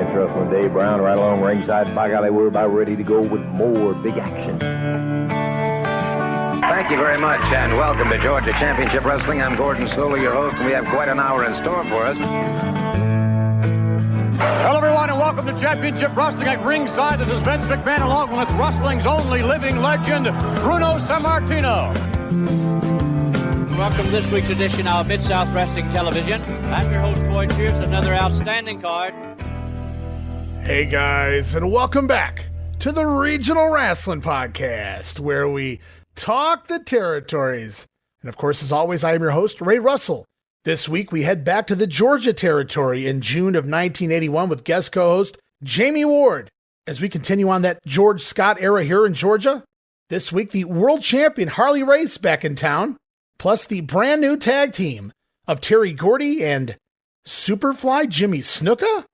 Lance Russell and Dave Brown right along ringside. By golly, we're about ready to go with more big action. Thank you very much, and welcome to Georgia Championship Wrestling. I'm Gordon Solie, your host, and we have quite an hour in store for us. Hello, everyone, and welcome to Championship Wrestling at ringside. This is Vince McMahon, along with wrestling's only living legend, Bruno Sammartino. Welcome to this week's edition of Mid-South Wrestling Television. I'm your host, Boyd Pierce, another outstanding card. Hey, guys, and welcome back to the Regional Rasslin Podcast, where we talk the territories. And, of course, as always, I am your host, Ray Russell. This week, we head back to the Georgia territory in June of 1981 with guest co-host Jammie Ward. As we continue on that George Scott era here in Georgia, this week, the world champion Harley Race back in town, plus the brand new tag team of Terry Gordy and Superfly Jimmy Snuka.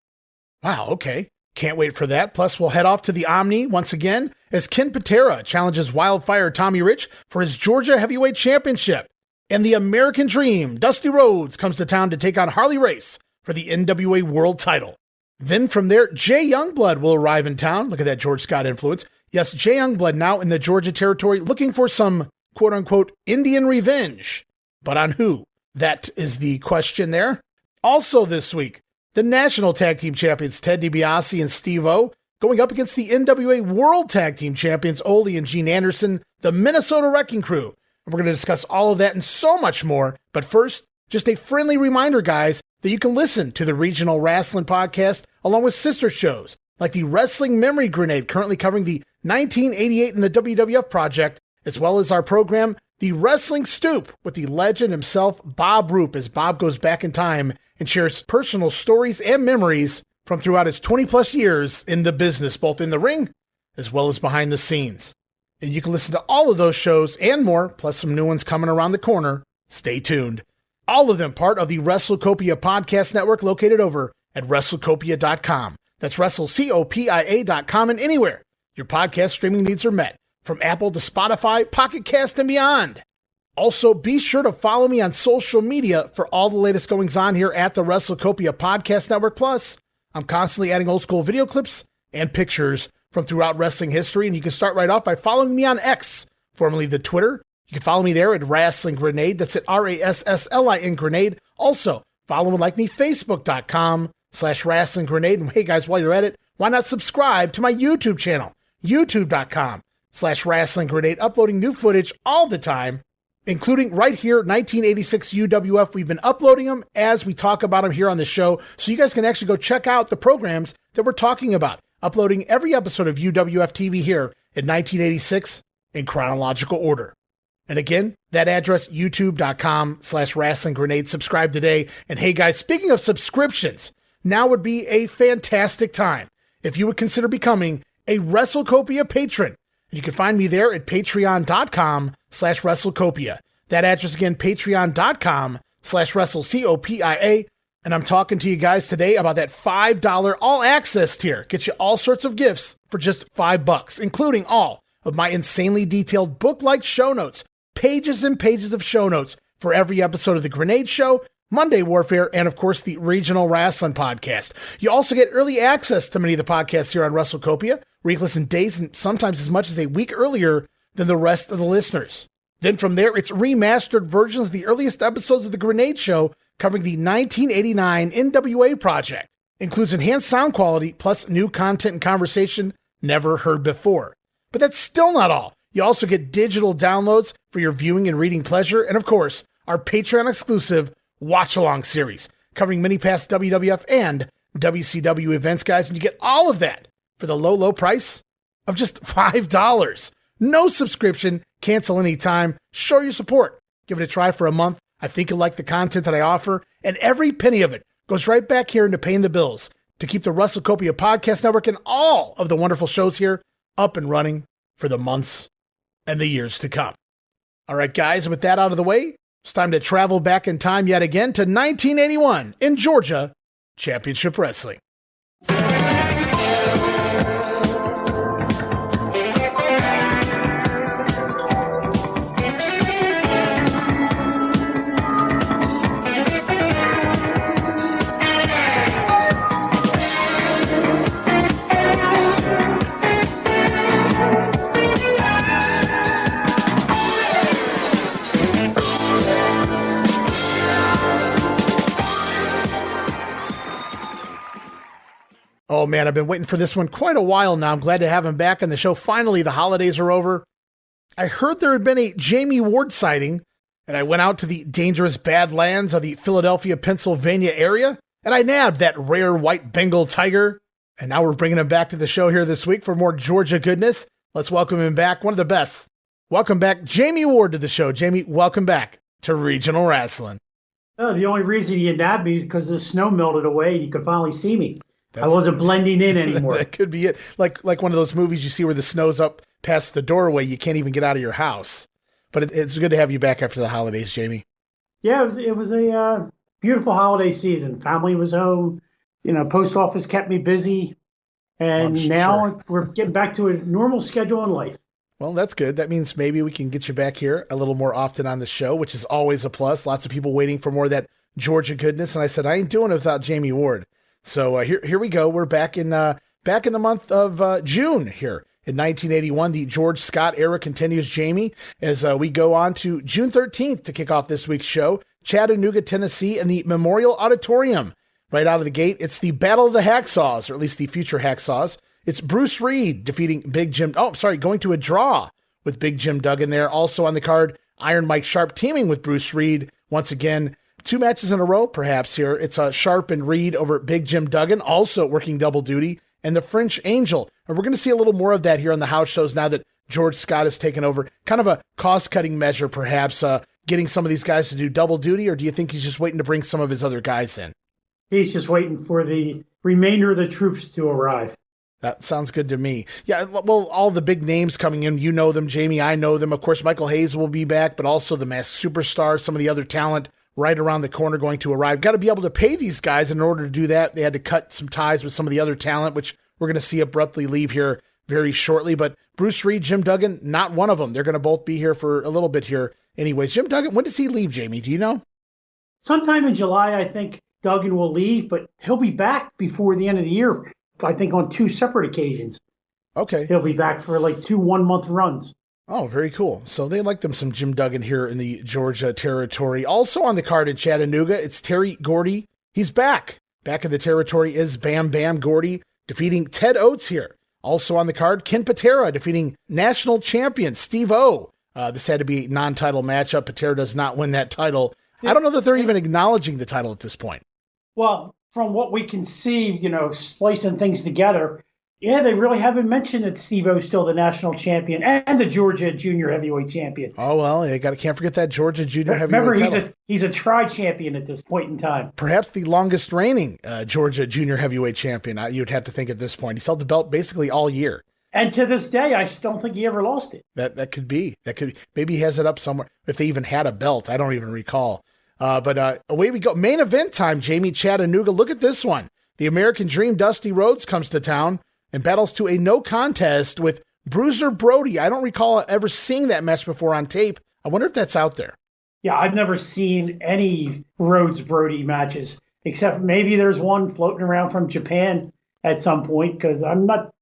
Wow, okay. Can't wait for that. Plus, we'll head off to the Omni once again as Ken Patera challenges Wildfire Tommy Rich for his Georgia Heavyweight Championship. And the American Dream, Dusty Rhodes, comes to town to take on Harley Race for the NWA World Title. Then from there, Jay Youngblood will arrive in town. Look at that George Scott influence. Yes, Jay Youngblood now in the Georgia territory looking for some quote-unquote Indian revenge. But on who? That is the question there. Also this week, the National Tag Team Champions Ted DiBiase and Steve-O going up against the NWA World Tag Team Champions Ole and Gene Anderson, the Minnesota Wrecking Crew. And we're going to discuss all of that and so much more. But first, just a friendly reminder, guys, that you can listen to the Regional Rasslin Podcast along with sister shows like the Wrestling Memory Grenade, currently covering the 1988 and the WWF Project, as well as our program, The Wrestling Stoop, with the legend himself, Bob Roop, as Bob goes back in time and shares personal stories and memories from throughout his 20-plus years in the business, both in the ring as well as behind the scenes. And you can listen to all of those shows and more, plus some new ones coming around the corner. Stay tuned. All of them part of the WrestleCopia Podcast Network located over at WrestleCopia.com. That's WrestleCopia.com, and anywhere your podcast streaming needs are met, from Apple to Spotify, Pocket Cast, and beyond. Also, be sure to follow me on social media for all the latest goings on here at the WrestleCopia Podcast Network. Plus, I'm constantly adding old school video clips and pictures from throughout wrestling history, and you can start right off by following me on X, formerly the Twitter. You can follow me there at Wrestling Grenade. That's at RASSLIN Grenade. Also, follow and like me, Facebook.com/Wrestling Grenade. And hey guys, while you're at it, why not subscribe to my YouTube channel, YouTube.com/Wrestling Grenade, uploading new footage all the time, including right here, 1986 UWF. We've been uploading them as we talk about them here on the show, so you guys can actually go check out the programs that we're talking about. Uploading every episode of UWF TV here in 1986 in chronological order. And again, that address, youtube.com/Wrestling Grenade. Subscribe today. And hey guys, speaking of subscriptions, now would be a fantastic time if you would consider becoming a WrestleCopia patron. And you can find me there at patreon.com/WrestleCopia. That address again, patreon.com/WrestleCopia. And I'm talking to you guys today about that $5 all access tier. Get you all sorts of gifts for just $5, including all of my insanely detailed book-like show notes, pages and pages of show notes for every episode of The Grenade Show, Monday Warfare, and of course the Regional Rasslin Podcast. You also get early access to many of the podcasts here on WrestleCopia, where you can listen days and sometimes as much as a week earlier than the rest of the listeners. Then from there, it's remastered versions of the earliest episodes of The Grenade Show, covering the 1989 NWA Project. Includes enhanced sound quality, plus new content and conversation never heard before. But that's still not all. You also get digital downloads for your viewing and reading pleasure, and of course, our Patreon-exclusive watch-along series, covering many past WWF and WCW events, guys, and you get all of that for the low, low price of just $5. No subscription, cancel anytime, show your support. Give it a try for a month. I think you'll like the content that I offer, and every penny of it goes right back here into paying the bills to keep the WrestleCopia Podcast Network and all of the wonderful shows here up and running for the months and the years to come. All right, guys, with that out of the way, it's time to travel back in time yet again to 1981 in Georgia Championship Wrestling. Oh, man, I've been waiting for this one quite a while now. I'm glad to have him back on the show. Finally, the holidays are over. I heard there had been a Jammie Ward sighting, and I went out to the dangerous Badlands of the Philadelphia, Pennsylvania area, and I nabbed that rare white Bengal tiger. And now we're bringing him back to the show here this week for more Georgia goodness. Let's welcome him back, one of the best. Welcome back, Jammie Ward, to the show. Jammie, welcome back to Regional Rasslin. Oh, the only reason he nabbed me is because the snow melted away and he could finally see me. I wasn't blending in anymore. That could be it. Like one of those movies you see where the snow's up past the doorway, you can't even get out of your house. But it's good to have you back after the holidays, Jammie. Yeah, it was a beautiful holiday season. Family was home. Post office kept me busy. And now we're getting back to a normal schedule in life. Well, that's good. That means maybe we can get you back here a little more often on the show, which is always a plus. Lots of people waiting for more of that Georgia goodness. And I said, I ain't doing it without Jammie Ward. So here we go. We're back in the month of June here. In 1981, the George Scott era continues, Jammie, as we go on to June 13th to kick off this week's show. Chattanooga, Tennessee, in the Memorial Auditorium. Right out of the gate, it's the Battle of the Hacksaws, or at least the future Hacksaws. It's Bruce Reed defeating Big Jim. Going to a draw with Big Jim Duggan there. Also on the card, Iron Mike Sharp teaming with Bruce Reed. Once again, 2 matches in a row, perhaps here. It's Sharp and Reed over Big Jim Duggan, also working double duty, and the French Angel. And we're going to see a little more of that here on the house shows now that George Scott has taken over. Kind of a cost-cutting measure, perhaps, getting some of these guys to do double duty, or do you think he's just waiting to bring some of his other guys in? He's just waiting for the remainder of the troops to arrive. That sounds good to me. Yeah, well, all the big names coming in, you know them, Jammie, I know them. Of course, Michael Hayes will be back, but also the Masked Superstars, some of the other talent right around the corner going to arrive. Got to be able to pay these guys. In order to do that, they had to cut some ties with some of the other talent, which we're going to see abruptly leave here very shortly. But Bruce Reed, Jim Duggan, not one of them. They're going to both be here for a little bit here. Anyways, Jim Duggan, when does he leave, Jammie? Do you know? Sometime in July, I think Duggan will leave, but he'll be back before the end of the year, I think on 2 separate occasions. Okay. He'll be back for like 2 one-month runs. Oh, very cool. So they like them some Jim Duggan here in the Georgia territory. Also on the card in Chattanooga, it's Terry Gordy. He's back. Back in the territory is Bam Bam Gordy defeating Ted Oates here. Also on the card, Ken Patera defeating national champion Steve O. This had to be a non-title matchup. Patera does not win that title. I don't know that they're even acknowledging the title at this point. Well, from what we can see, splicing things together, yeah, they really haven't mentioned that Steve O's still the national champion and the Georgia junior heavyweight champion. Oh, well, can't forget that Georgia junior heavyweight title. Remember, he's a tri-champion at this point in time. Perhaps the longest reigning Georgia junior heavyweight champion, you'd have to think at this point. He's held the belt basically all year. And to this day, I don't think he ever lost it. That could be. Maybe he has it up somewhere. If they even had a belt, I don't even recall. But away we go. Main event time, Jammie, Chattanooga. Look at this one. The American Dream, Dusty Rhodes, comes to town and battles to a no contest with Bruiser Brody. I don't recall ever seeing that match before on tape. I wonder if that's out there. Yeah, I've never seen any Rhodes Brody matches, except maybe there's one floating around from Japan at some point, because I'm not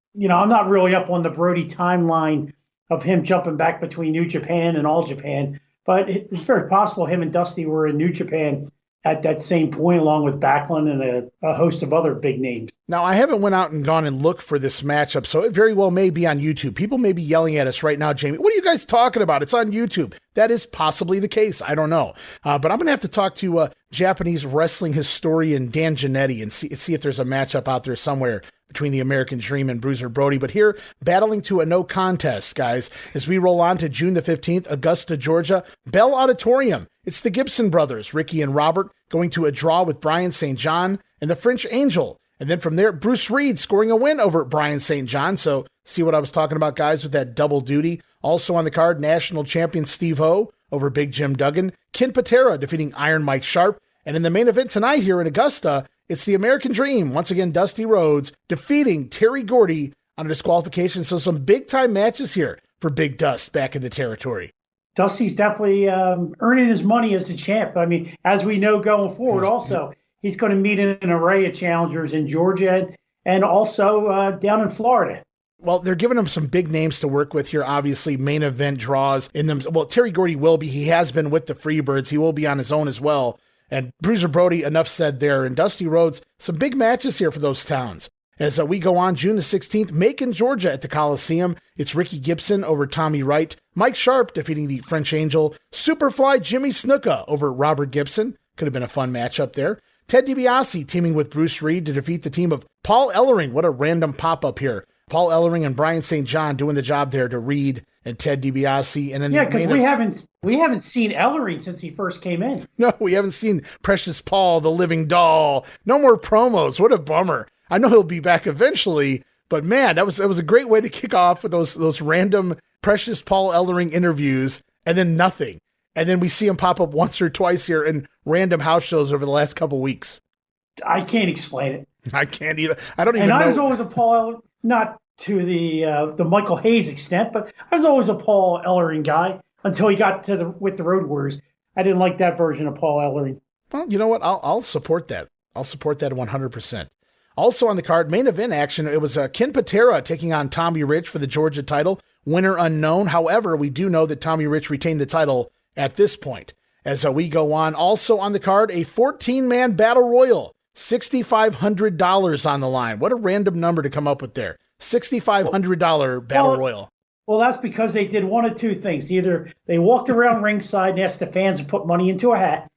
really up on the Brody timeline of him jumping back between New Japan and All Japan. But it's very possible him and Dusty were in New Japan at that same point, along with Backlund and a host of other big names. Now, I haven't went out and gone and looked for this matchup, so it very well may be on YouTube. People may be yelling at us right now, Jammie. What are you guys talking about? It's on YouTube. That is possibly the case. I don't know. But I'm going to have to talk to Japanese wrestling historian Dan Giannetti and see if there's a matchup out there somewhere between the American Dream and Bruiser Brody. But here, battling to a no contest, guys, as we roll on to June the 15th, Augusta, Georgia, Bell Auditorium. It's the Gibson brothers, Ricky and Robert, going to a draw with Brian St. John and the French Angel. And then from there, Bruce Reed scoring a win over Brian St. John. So see what I was talking about, guys, with that double duty. Also on the card, national champion Steve O over Big Jim Duggan. Ken Patera defeating Iron Mike Sharp. And in the main event tonight here in Augusta, it's the American Dream, once again, Dusty Rhodes, defeating Terry Gordy on a disqualification. So some big-time matches here for Big Dust back in the territory. Dusty's definitely earning his money as a champ. I mean, as we know going forward also, he's going to meet an array of challengers in Georgia and also down in Florida. Well, they're giving him some big names to work with here, obviously, main event draws in them. Well, Terry Gordy will be. He has been with the Freebirds. He will be on his own as well. And Bruiser Brody, enough said there. And Dusty Rhodes, some big matches here for those towns. As we go on June the 16th, Macon, Georgia at the Coliseum. It's Ricky Gibson over Tommy Wright. Mike Sharp defeating the French Angel. Superfly Jammie Snuka over Robert Gibson. Could have been a fun matchup there. Ted DiBiase teaming with Bruce Reed to defeat the team of Paul Ellering. What a random pop-up here. Paul Ellering and Brian St. John doing the job there to Reed and Ted DiBiase. And then because we haven't seen Ellering since he first came in. No, we haven't seen Precious Paul, the living doll. No more promos. What a bummer. I know he'll be back eventually, but man, that was a great way to kick off with those random Precious Paul Ellering interviews and then nothing. And then we see him pop up once or twice here in random house shows over the last couple weeks. I can't explain it. I can't either. I don't even know. And I was always a Paul Ellering, not to the Michael Hayes extent, but I was always a Paul Ellering guy until he got with the Road Warriors. I didn't like that version of Paul Ellering. Well, you know what? I'll support that. I'll support that 100%. Also on the card, main event action, it was Ken Patera taking on Tommy Rich for the Georgia title. Winner unknown. However, we do know that Tommy Rich retained the title at this point. As we go on, also on the card, a 14-man battle royal, $6,500 on the line. What a random number to come up with there. $6,500 battle royal. Well, that's because they did one of two things. Either they walked around ringside and asked the fans to put money into a hat.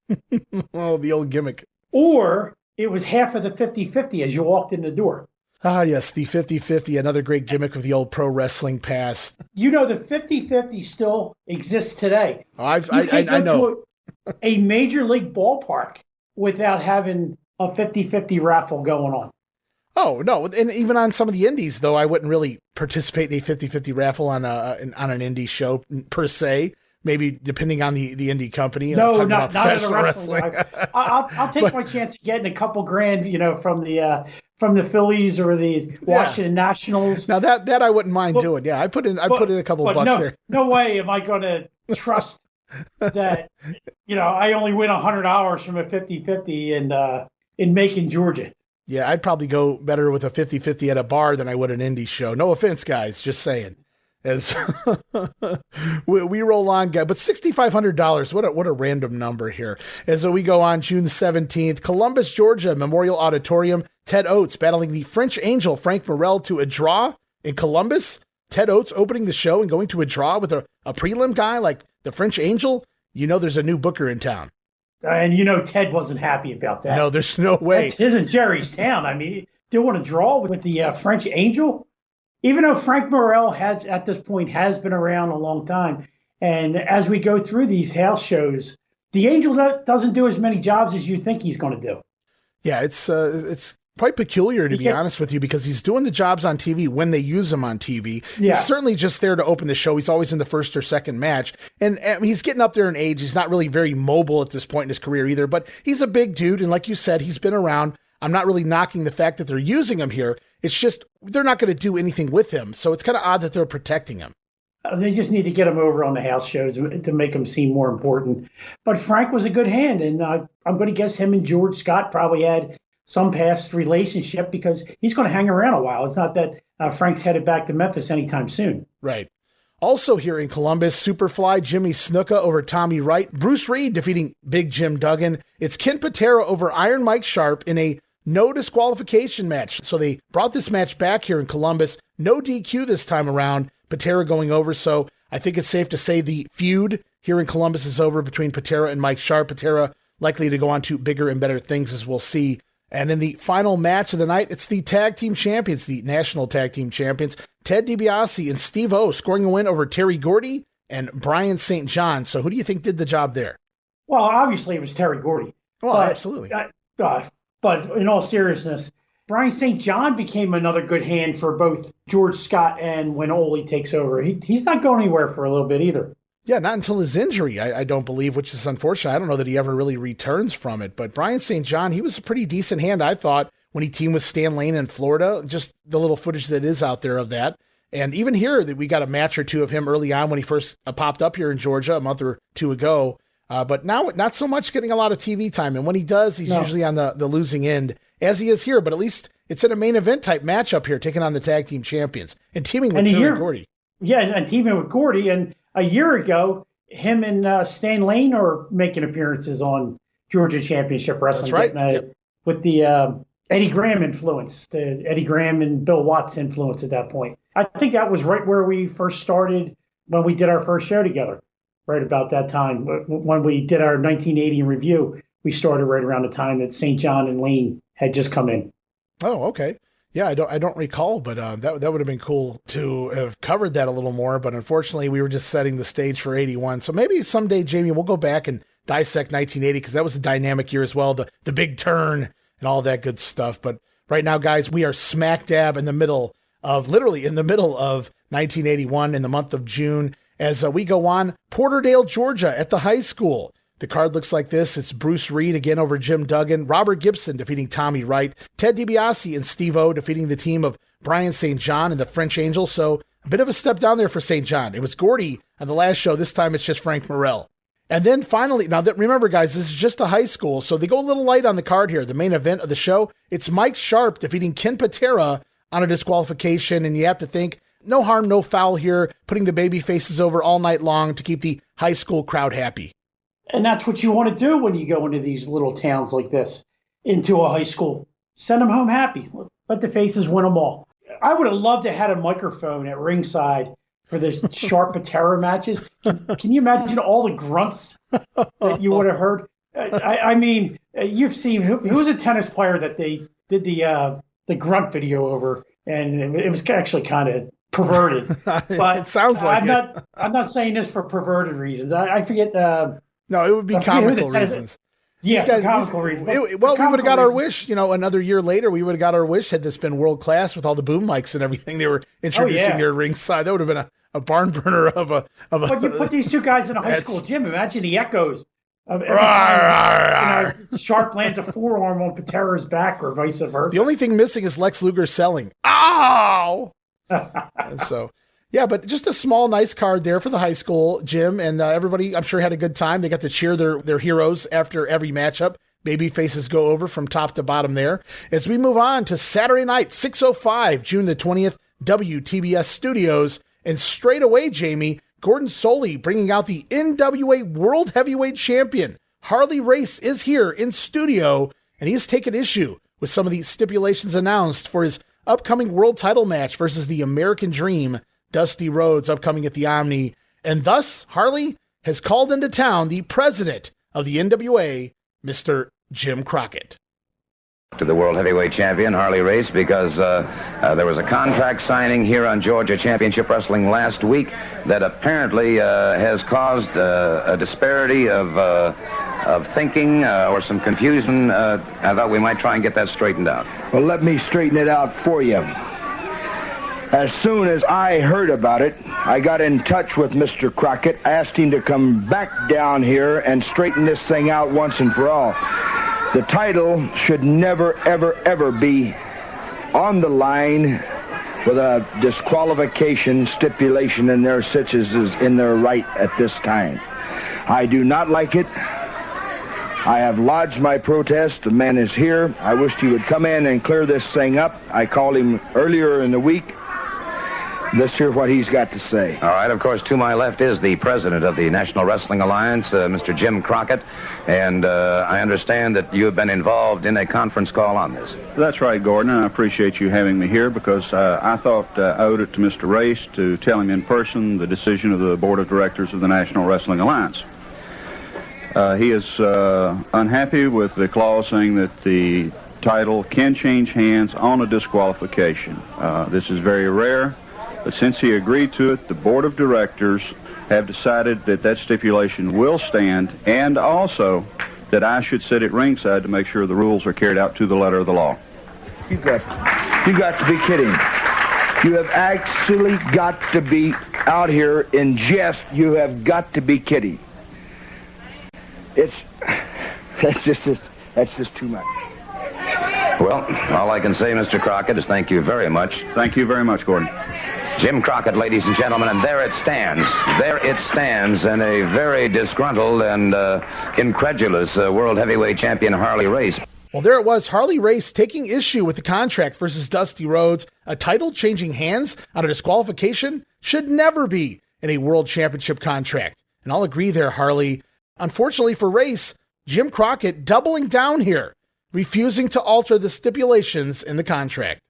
Oh, the old gimmick. Or it was half of the 50-50 as you walked in the door. Ah, yes, the 50-50, another great gimmick of the old pro wrestling past. You know, the 50-50 still exists today. I know. A major league ballpark without having a 50-50 raffle going on. Oh, no. And even on some of the indies, though, I wouldn't really participate in a 50-50 raffle on an indie show per se. Maybe depending on the indie company. No, not as a wrestling. I'll take my chance of getting a couple grand, from the Phillies or the Washington Nationals. Now that I wouldn't mind doing. Yeah, I put in a couple bucks there. No way am I going to trust that. I only win $100 from a 50-50 in Macon, Georgia. Yeah, I'd probably go better with a 50-50 at a bar than I would an indie show. No offense, guys, just saying. As we roll on, guys, but $6,500, what a random number here. As we go on June 17th, Columbus, Georgia, Memorial Auditorium, Ted Oates battling the French Angel, Frank Morrell, to a draw in Columbus. Ted Oates opening the show and going to a draw with a prelim guy like the French Angel. There's a new booker in town. And Ted wasn't happy about that. No, there's no way. It's his and Jerry's town. I mean, do you want to draw with the French Angel? Even though Frank Morrell has been around a long time, and as we go through these house shows, the Angel doesn't do as many jobs as you think he's going to do. Yeah, it's quite peculiar, to be honest with you, because he's doing the jobs on TV when they use him on TV. Yes. He's certainly just there to open the show. He's always in the first or second match, and he's getting up there in age. He's not really very mobile at this point in his career either, but he's a big dude, and like you said, he's been around. I'm not really knocking the fact that they're using him here. It's just they're not going to do anything with him. So it's kind of odd that they're protecting him. They just need to get him over on the house shows to make him seem more important. But Frank was a good hand, and I'm going to guess him and George Scott probably had some past relationship because he's going to hang around a while. It's not that Frank's headed back to Memphis anytime soon. Right. Also here in Columbus, Superfly Jammie Snuka over Tommy Wright. Bruce Reed defeating Big Jim Duggan. It's Ken Patera over Iron Mike Sharp in a no disqualification match. So they brought this match back here in Columbus. No DQ this time around. Patera going over. So I think it's safe to say the feud here in Columbus is over between Patera and Mike Sharp. Patera likely to go on to bigger and better things, as we'll see. And in the final match of the night, it's the tag team champions, the national tag team champions, Ted DiBiase and Steve O, scoring a win over Terry Gordy and Brian St. John. So who do you think did the job there? Well, obviously it was Terry Gordy. Well, absolutely. But in all seriousness, Brian St. John became another good hand for both George Scott and when Ole takes over. He's not going anywhere for a little bit either. Yeah, not until his injury, I don't believe, which is unfortunate. I don't know that he ever really returns from it. But Brian St. John, he was a pretty decent hand, I thought, when he teamed with Stan Lane in Florida. Just the little footage that is out there of that. And even here, that we got a match or two of him early on when he first popped up here in Georgia a month or two ago. But now, not so much getting a lot of TV time. And when he does, he's usually on the losing end, as he is here. But at least it's in a main event type matchup here, taking on the tag team champions and teaming with Terry Gordy. Yeah, and teaming with Gordy. And a year ago, him and Stan Lane are making appearances on Georgia Championship Wrestling. That's right. With the Eddie Graham influence, the Eddie Graham and Bill Watts influence at that point. I think that was right where we first started when we did our first show together, right about that time. When we did our 1980 review, we started right around the time that St. John and Lane had just come in. Oh, okay. Yeah, I don't recall, but that would have been cool to have covered that a little more. But unfortunately, we were just setting the stage for 81. So maybe someday, Jamie, we'll go back and dissect 1980 because that was a dynamic year as well. The big turn and all that good stuff. But right now, guys, we are smack dab in the middle of 1981 in the month of June as we go on Porterdale, Georgia at the high school. The card looks like this. It's Bruce Reed again over Jim Duggan, Robert Gibson defeating Tommy Wright, Ted DiBiase and Steve-O defeating the team of Brian St. John and the French Angel. So a bit of a step down there for St. John. It was Gordy on the last show. This time it's just Frank Morrell. And then finally, remember guys, this is just a high school, so they go a little light on the card here. The main event of the show, it's Mike Sharp defeating Ken Patera on a disqualification, and you have to think, no harm, no foul here, putting the baby faces over all night long to keep the high school crowd happy. And that's what you want to do when you go into these little towns like this, into a high school. Send them home happy. Let the faces win them all. I would have loved to have had a microphone at ringside for the Sharp Patera matches. Can you imagine all the grunts that you would have heard? I mean, you've seen who was a tennis player that they did the grunt video over, and it was actually kind of perverted. But it sounds like I'm not saying this for perverted reasons. I forget. No, it would be comical reasons. Yeah, comical reasons. We would have got our wish, another year later, we would have got our wish had this been world class with all the boom mics and everything they were introducing near ringside. That would have been a barn burner of a. But you put these two guys in a high school gym. Imagine the echoes of every time Sharp lands a forearm on Patera's back or vice versa. The only thing missing is Lex Luger selling. Ow! And so. Yeah, but just a small, nice card there for the high school gym, and everybody, I'm sure, had a good time. They got to cheer their heroes after every matchup. Baby faces go over from top to bottom there. As we move on to Saturday night, 6:05, June the 20th, WTBS Studios, and straight away, Jamie, Gordon Solie bringing out the NWA World Heavyweight Champion. Harley Race is here in studio, and he's taken issue with some of the stipulations announced for his upcoming world title match versus the American Dream, Dusty Rhodes, upcoming at the Omni, and thus Harley has called into town the president of the NWA, Mr. Jim Crockett. To the World Heavyweight Champion, Harley Race, because there was a contract signing here on Georgia Championship Wrestling last week that apparently has caused a disparity of thinking or some confusion. I thought we might try and get that straightened out. Well, let me straighten it out for you. As soon as I heard about it, I got in touch with Mr. Crockett, asked him to come back down here and straighten this thing out once and for all. The title should never, ever, ever be on the line with a disqualification stipulation in there such as is in their right at this time. I do not like it. I have lodged my protest. The man is here. I wished he would come in and clear this thing up. I called him earlier in the week. Let's hear what he's got to say. All right, of course, to my left is the president of the National Wrestling Alliance, Mr. Jim Crockett, and I understand that you have been involved in a conference call on this. That's right, Gordon, and I appreciate you having me here because I thought I owed it to Mr. Race to tell him in person the decision of the Board of Directors of the National Wrestling Alliance. He is unhappy with the clause saying that the title can change hands on a disqualification. This is very rare. But since he agreed to it, the Board of Directors have decided that that stipulation will stand, and also that I should sit at ringside to make sure the rules are carried out to the letter of the law. You got to be kidding. You have actually got to be out here in jest. You have got to be kidding. That's just too much. Well, all I can say, Mr. Crockett, is thank you very much. Thank you very much, Gordon. Jim Crockett, ladies and gentlemen, and there it stands. There it stands, and a very disgruntled and incredulous World Heavyweight Champion Harley Race. Well, there it was, Harley Race taking issue with the contract versus Dusty Rhodes. A title changing hands on a disqualification should never be in a World Championship contract. And I'll agree there, Harley. Unfortunately for Race, Jim Crockett doubling down here. refusing to alter the stipulations in the contract.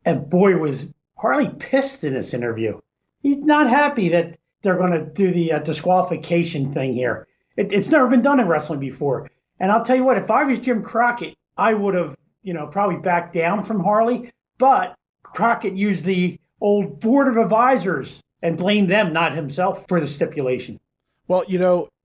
And boy, was Harley pissed in this interview. He's not happy that they're going to do the disqualification thing here. It's never been done in wrestling before. And I'll tell you what, if I was Jim Crockett, I would have, probably backed down from Harley. But Crockett used the old board of advisors and blamed them, not himself, for the stipulation. Well,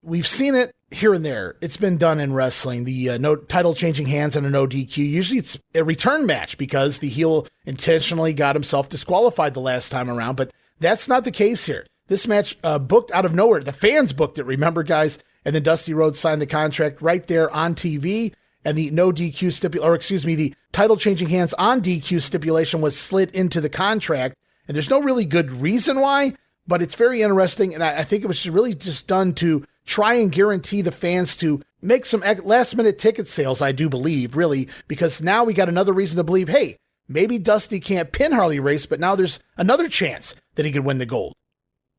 we've seen it here and there. It's been done in wrestling. The no title changing hands and a no DQ. Usually it's a return match because the heel intentionally got himself disqualified the last time around. But that's not the case here. This match booked out of nowhere. The fans booked it, remember, guys? And then Dusty Rhodes signed the contract right there on TV. And the no DQ the title changing hands on DQ stipulation was slid into the contract. And there's no really good reason why, but it's very interesting. And I think it was really just done to try and guarantee the fans to make some last minute ticket sales, I do believe, really, because now we got another reason to believe, hey, maybe Dusty can't pin Harley Race, but now there's another chance that he could win the gold.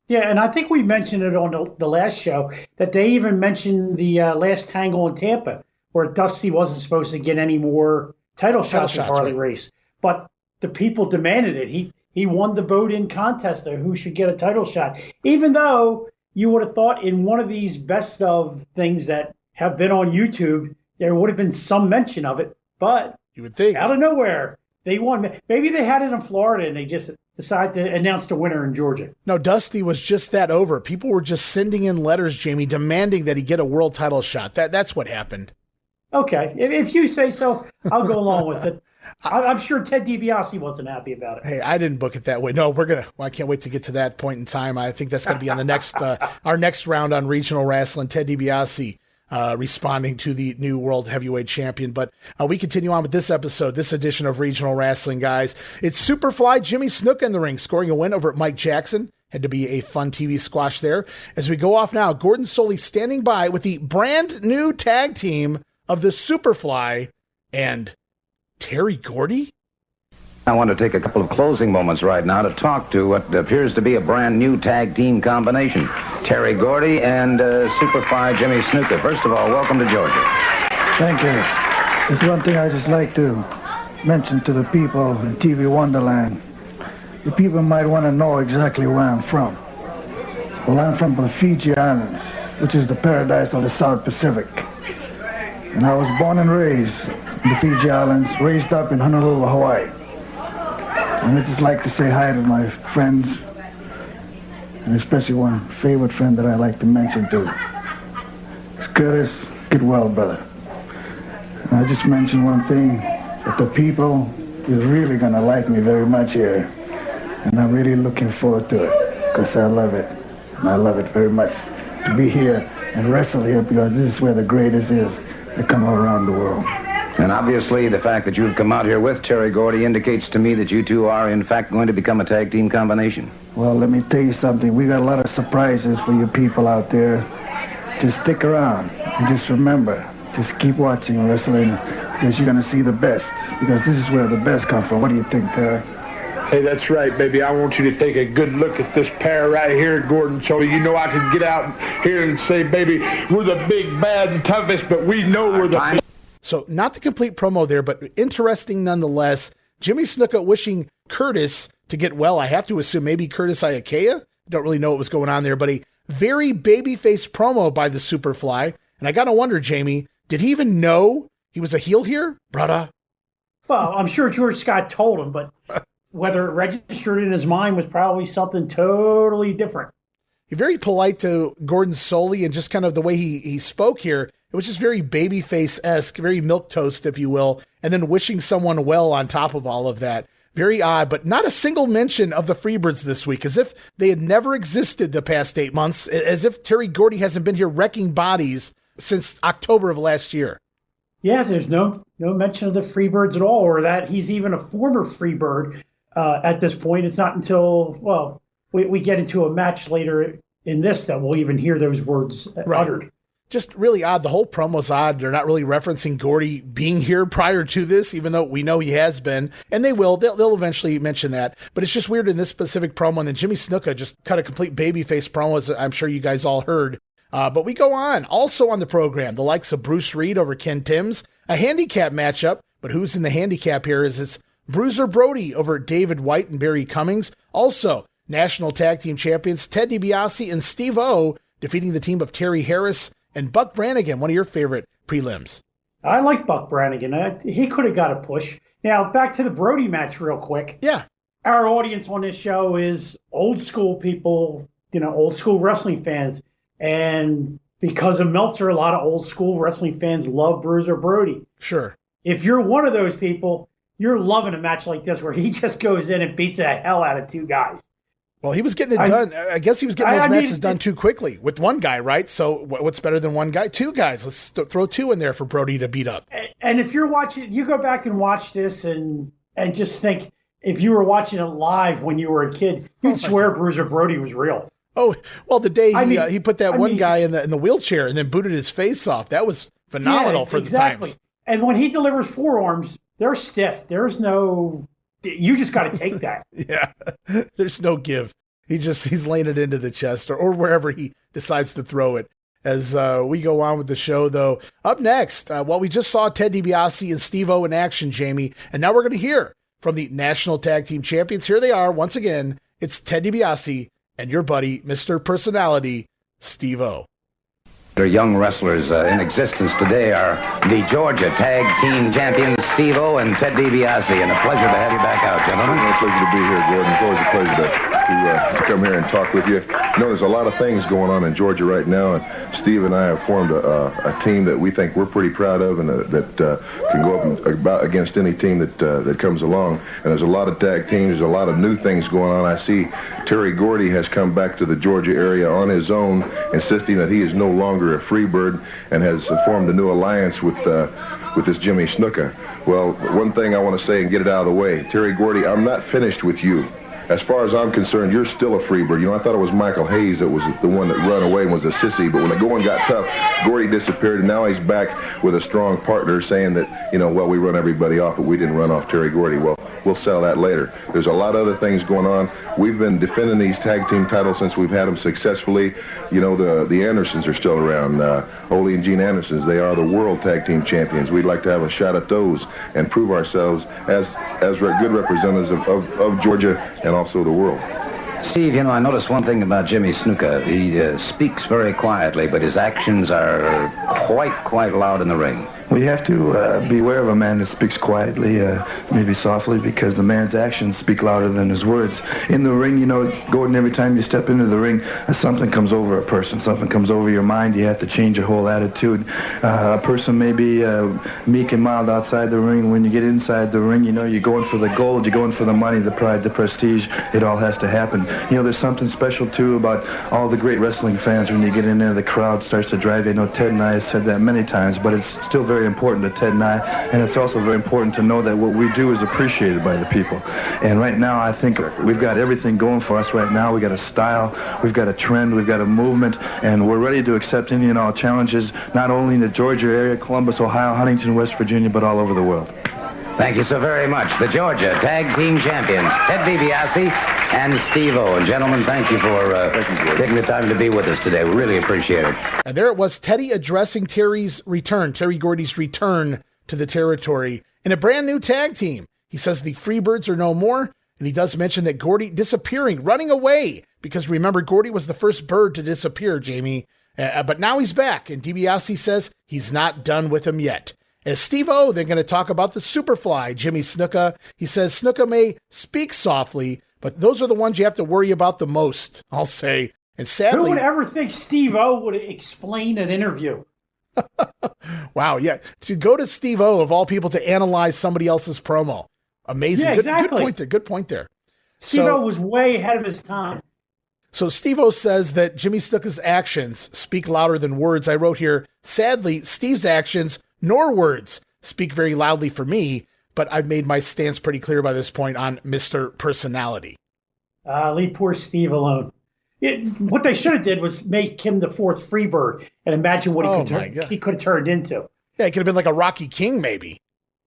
Yeah, and I think we mentioned it on the last show that they even mentioned the last Tangle in Tampa, where Dusty wasn't supposed to get any more title shots with Harley Race. But the people demanded it. He won the vote-in contest of who should get a title shot, even though you would have thought in one of these best of things that have been on YouTube, there would have been some mention of it. But you would think out of nowhere, they won. Maybe they had it in Florida and they just decided to announce the winner in Georgia. No, Dusty was just that over. People were just sending in letters, Jamie, demanding that he get a world title shot. That's what happened. Okay, if you say so, I'll go along with it. I'm sure Ted DiBiase wasn't happy about it. Hey, I didn't book it that way. No, I can't wait to get to that point in time. I think that's going to be on the next, our next round on Regional Rasslin. Ted DiBiase responding to the new World Heavyweight Champion. But we continue on with this episode, this edition of Regional Rasslin, guys. It's Superfly Jimmy Snuka in the ring, scoring a win over Mike Jackson. Had to be a fun TV squash there. As we go off now, Gordon Solie standing by with the brand new tag team of the Superfly and Terry Gordy? I want to take a couple of closing moments right now to talk to what appears to be a brand new tag team combination. Terry Gordy and Superfly Jimmy Snuka. First of all, welcome to Georgia. Thank you. There's one thing I just like to mention to the people in TV Wonderland. The people might want to know exactly where I'm from. Well, I'm from the Fiji Islands, which is the paradise of the South Pacific. And I was born and raised in the Fiji Islands, raised up in Honolulu, Hawaii. And I just like to say hi to my friends, and especially one favorite friend that I like to mention too. It's Curtis. Get well, brother. And I just mentioned one thing, that the people is really going to like me very much here. And I'm really looking forward to it, because I love it. And I love it very much to be here and wrestle here, because this is where the greatest is that come all around the world. And obviously, the fact that you've come out here with Terry Gordy indicates to me that you two are, in fact, going to become a tag team combination. Well, let me tell you something. We got a lot of surprises for you people out there. Just stick around and just remember, just keep watching wrestling, because you're going to see the best, because this is where the best come from. What do you think, Terry? Hey, that's right, baby. I want you to take a good look at this pair right here, Gordon Solie. You know I can get out here and say, baby, we're the big, bad, and toughest, but we know we're the big. So not the complete promo there, but interesting nonetheless. Jimmy Snuka wishing Curtis to get well. I have to assume maybe Curtis Iakea. Don't really know what was going on there, but a very babyface promo by the Superfly. And I got to wonder, Jamie, did he even know he was a heel here, brother? Well, I'm sure George Scott told him, but whether it registered in his mind was probably something totally different. He's very polite to Gordon Solie, and just kind of the way he spoke here, it was just very babyface-esque, very milquetoast, if you will, and then wishing someone well on top of all of that. Very odd, but not a single mention of the Freebirds this week, as if they had never existed the past 8 months, as if Terry Gordy hasn't been here wrecking bodies since October of last year. Yeah, there's no mention of the Freebirds at all, or that he's even a former Freebird at this point. It's not until, well, we get into a match later in this that we'll even hear those words uttered. Just really odd. The whole promo's odd. They're not really referencing Gordy being here prior to this, even though we know he has been. And they will. They'll eventually mention that. But it's just weird in this specific promo. And then Jimmy Snuka just cut a complete babyface promo, as I'm sure you guys all heard. But we go on. Also on the program, the likes of Bruce Reed over Ken Timms, a handicap matchup. But who's in the handicap here is it's Bruiser Brody over David White and Barry Cummings. Also, national tag team champions Ted DiBiase and Steve-O defeating the team of Terry Harris and Buck Brannigan, one of your favorite prelims. I like Buck Brannigan. He could have got a push. Now, back to the Brody match real quick. Yeah. Our audience on this show is old school people, old school wrestling fans. And because of Meltzer, a lot of old school wrestling fans love Bruiser Brody. Sure. If you're one of those people, you're loving a match like this where he just goes in and beats the hell out of two guys. Well, he was getting it done. I guess he was getting those matches done too quickly with one guy, right? So what's better than one guy? Two guys. Let's throw two in there for Brody to beat up. And if you're watching, you go back and watch this and just think, if you were watching it live when you were a kid, you'd swear Bruiser Brody was real. Oh, well, the day he put that one guy in the wheelchair and then booted his face off, that was phenomenal for the times. And when he delivers forearms, they're stiff. There's no... You just got to take that. Yeah, there's no give. He's laying it into the chest or wherever he decides to throw it. As we go on with the show, though, up next, we just saw Ted DiBiase and Steve-O in action, Jamie, and now we're going to hear from the National Tag Team Champions. Here they are once again. It's Ted DiBiase and your buddy, Mr. Personality, Steve-O. The young wrestlers in existence today are the Georgia Tag Team Champions Steve-O and Ted DiBiase, and a pleasure to have you back out, gentlemen. It's a pleasure to be here, Gordon. It's always a pleasure to come here and talk with you. There's a lot of things going on in Georgia right now, and Steve and I have formed a team that we think we're pretty proud of, and that can go up against any team that comes along. And there's a lot of tag teams. There's a lot of new things going on. I see Terry Gordy has come back to the Georgia area on his own, insisting that he is no longer a Freebird and has formed a new alliance with this Jimmy Snuka. Well, one thing I want to say and get it out of the way. Terry Gordy, I'm not finished with you. As far as I'm concerned, you're still a Freebird. I thought it was Michael Hayes that was the one that ran away and was a sissy, but when the going got tough, Gordy disappeared, and now he's back with a strong partner saying that, we run everybody off, but we didn't run off Terry Gordy. Well, we'll settle that later. There's a lot of other things going on. We've been defending these tag team titles since we've had them successfully. The Andersons are still around. Ole and Gene Andersons, they are the world tag team champions. We'd like to have a shot at those and prove ourselves as good representatives of Georgia and also the world. Steve, I noticed one thing about Jimmy Snuka. He speaks very quietly, but his actions are quite loud in the ring. We have to beware of a man that speaks quietly, maybe softly, because the man's actions speak louder than his words. In the ring, Gordon, every time you step into the ring, something comes over a person, something comes over your mind. You have to change your whole attitude. A person may be meek and mild outside the ring. When you get inside the ring, you're going for the gold, you're going for the money, the pride, the prestige. It all has to happen. There's something special, too, about all the great wrestling fans. When you get in there, the crowd starts to drive you. Ted and I have said that many times, but it's still very important to Ted and I, and it's also very important to know that what we do is appreciated by the people. And right now, I think we've got everything going for us right now. We've got a style, we've got a trend, we've got a movement, and we're ready to accept any and all challenges, not only in the Georgia area, Columbus, Ohio, Huntington, West Virginia, but all over the world. Thank you so very much. The Georgia Tag Team Champions, Ted DiBiase and Steve-O. And gentlemen, thank you for taking the time to be with us today. We really appreciate it. And there it was, Teddy addressing Terry Gordy's return to the territory in a brand new tag team. He says the Freebirds are no more, and he does mention that Gordy disappearing, running away, because remember, Gordy was the first bird to disappear, Jamie. But now he's back, and DiBiase says he's not done with him yet. As Steve-O, they're going to talk about the Superfly, Jimmy Snuka. He says Snuka may speak softly, but those are the ones you have to worry about the most, I'll say. And sadly... Who would ever think Steve-O would explain an interview? Wow, yeah. To go to Steve-O, of all people, to analyze somebody else's promo. Amazing. Yeah, exactly. Good point there. Steve-O was way ahead of his time. So Steve-O says that Jimmy Snuka's actions speak louder than words. I wrote here, sadly, Steve's actions nor words speak very loudly for me, but I've made my stance pretty clear by this point on Mr. Personality. Leave poor Steve alone. What they should have did was make him the fourth Freebird and imagine what he could have turned into. Yeah, he could have been like a Rocky King, maybe.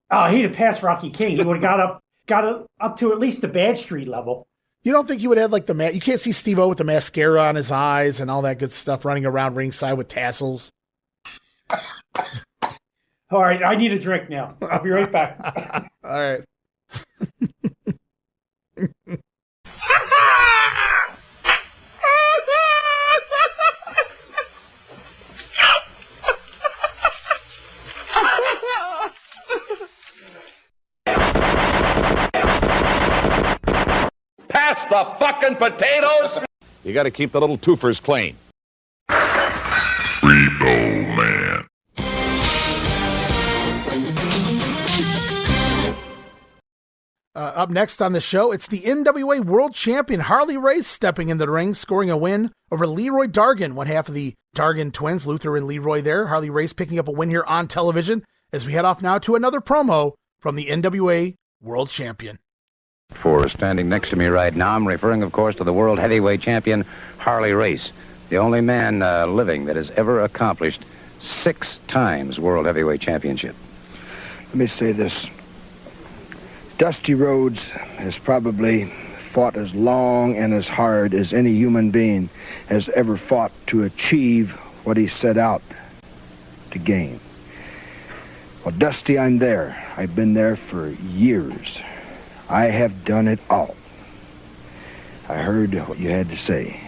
Oh, he'd have passed Rocky King. He would have got up to at least the Bad Street level. You don't think he would have like you can't see Steve-O with the mascara on his eyes and all that good stuff running around ringside with tassels? All right, I need a drink now. I'll be right back. All right. Pass the fucking potatoes! You got to keep the little twofers clean. Repo Man. Up next on the show, it's the NWA World Champion Harley Race stepping into the ring, scoring a win over Leroy Dargan, one half of the Dargan twins, Luther and Leroy there. Harley Race picking up a win here on television as we head off now to another promo from the NWA World Champion. For standing next to me right now, I'm referring, of course, to the World Heavyweight Champion Harley Race, the only man living that has ever accomplished 6 times World Heavyweight Championship. Let me say this. Dusty Rhodes has probably fought as long and as hard as any human being has ever fought to achieve what he set out to gain. Well, Dusty, I'm there. I've been there for years. I have done it all. I heard what you had to say.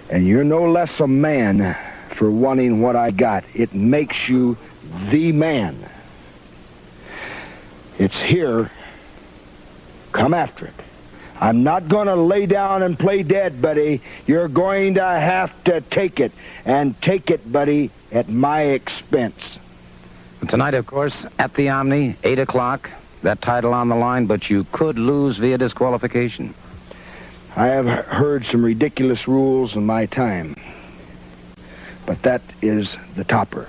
And you're no less a man for wanting what I got. It makes you the man. It's here. Come after it. I'm not going to lay down and play dead, buddy. You're going to have to take it. And take it, buddy, at my expense. Tonight, of course, at the Omni, 8 o'clock, that title on the line, but you could lose via disqualification. I have heard some ridiculous rules in my time, but that is the topper.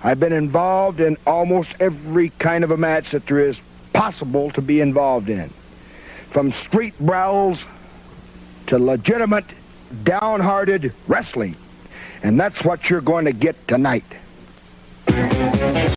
I've been involved in almost every kind of a match that there is possible to be involved in, from street brawls to legitimate, downhearted wrestling, and that's what you're going to get tonight.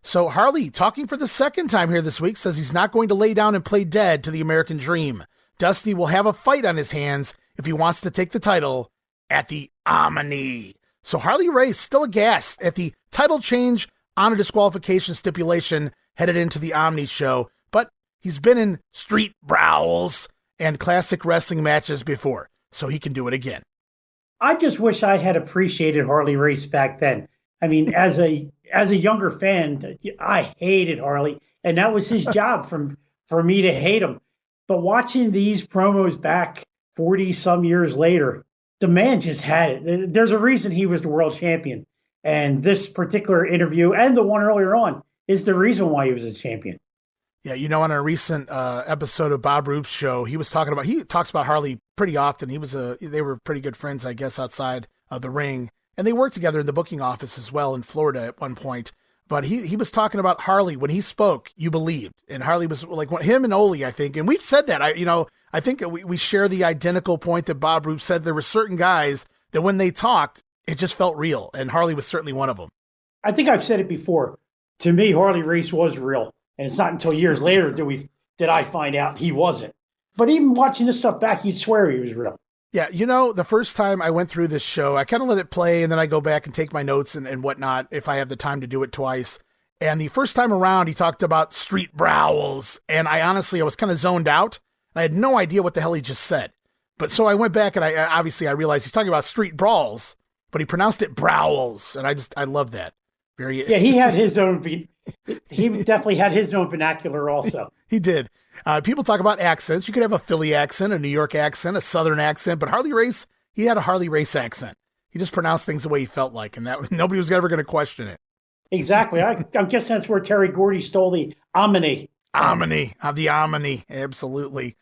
So Harley, talking for the second time here this week, says he's not going to lay down and play dead to the American Dream. Dusty will have a fight on his hands if he wants to take the title at the Omni. So Harley Race still aghast at the title change on a disqualification stipulation headed into the Omni show, but he's been in street brawls and classic wrestling matches before, so he can do it again. I just wish I had appreciated Harley Race back then. I mean, as a younger fan, I hated Harley, and that was his job for me to hate him. But watching these promos back 40-some years later, the man just had it. There's a reason he was the world champion. And this particular interview and the one earlier on is the reason why he was a champion. Yeah, you know, on a recent episode of Bob Roop's show, he talks about Harley pretty often. They were pretty good friends, I guess, outside of the ring. And they worked together in the booking office as well in Florida at one point. But he was talking about Harley. When he spoke, you believed. And Harley was like him and Ole, I think. And we've said that. I think we share the identical point that Bob Roop said. There were certain guys that when they talked, it just felt real. And Harley was certainly one of them. I think I've said it before. To me, Harley Race was real. And it's not until years later that I find out he wasn't. But even watching this stuff back, you'd swear he was real. Yeah, the first time I went through this show, I kind of let it play, and then I go back and take my notes and whatnot if I have the time to do it twice. And the first time around, he talked about street brawls, and I was kind of zoned out. I had no idea what the hell he just said. But so I went back, and I realized he's talking about street brawls, but he pronounced it brawls, and I love that. Yeah, he had his own. He definitely had his own vernacular also. He did. People talk about accents. You could have a Philly accent, a New York accent, a Southern accent, but Harley Race, he had a Harley Race accent. He just pronounced things the way he felt like, and that nobody was ever going to question it. Exactly. I'm guessing that's where Terry Gordy stole the Omni. The Omni, absolutely.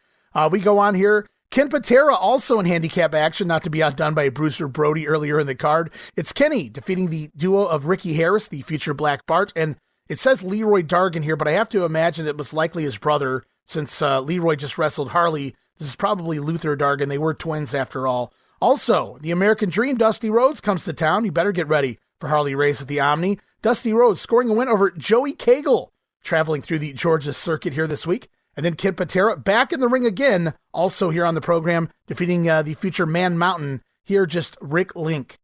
We go on here. Ken Patera also in handicap action, not to be outdone by Bruiser Brody earlier in the card. It's Kenny defeating the duo of Ricky Harris, the future Black Bart, and it says Leroy Dargan here, but I have to imagine it was likely his brother, since Leroy just wrestled Harley. This is probably Luther Dargan. They were twins after all. Also, the American Dream, Dusty Rhodes, comes to town. You better get ready for Harley Race at the Omni. Dusty Rhodes scoring a win over Joey Cagle, traveling through the Georgia circuit here this week. And then Kid Patera back in the ring again, also here on the program, defeating the future Man Mountain. Here, just Rick Link.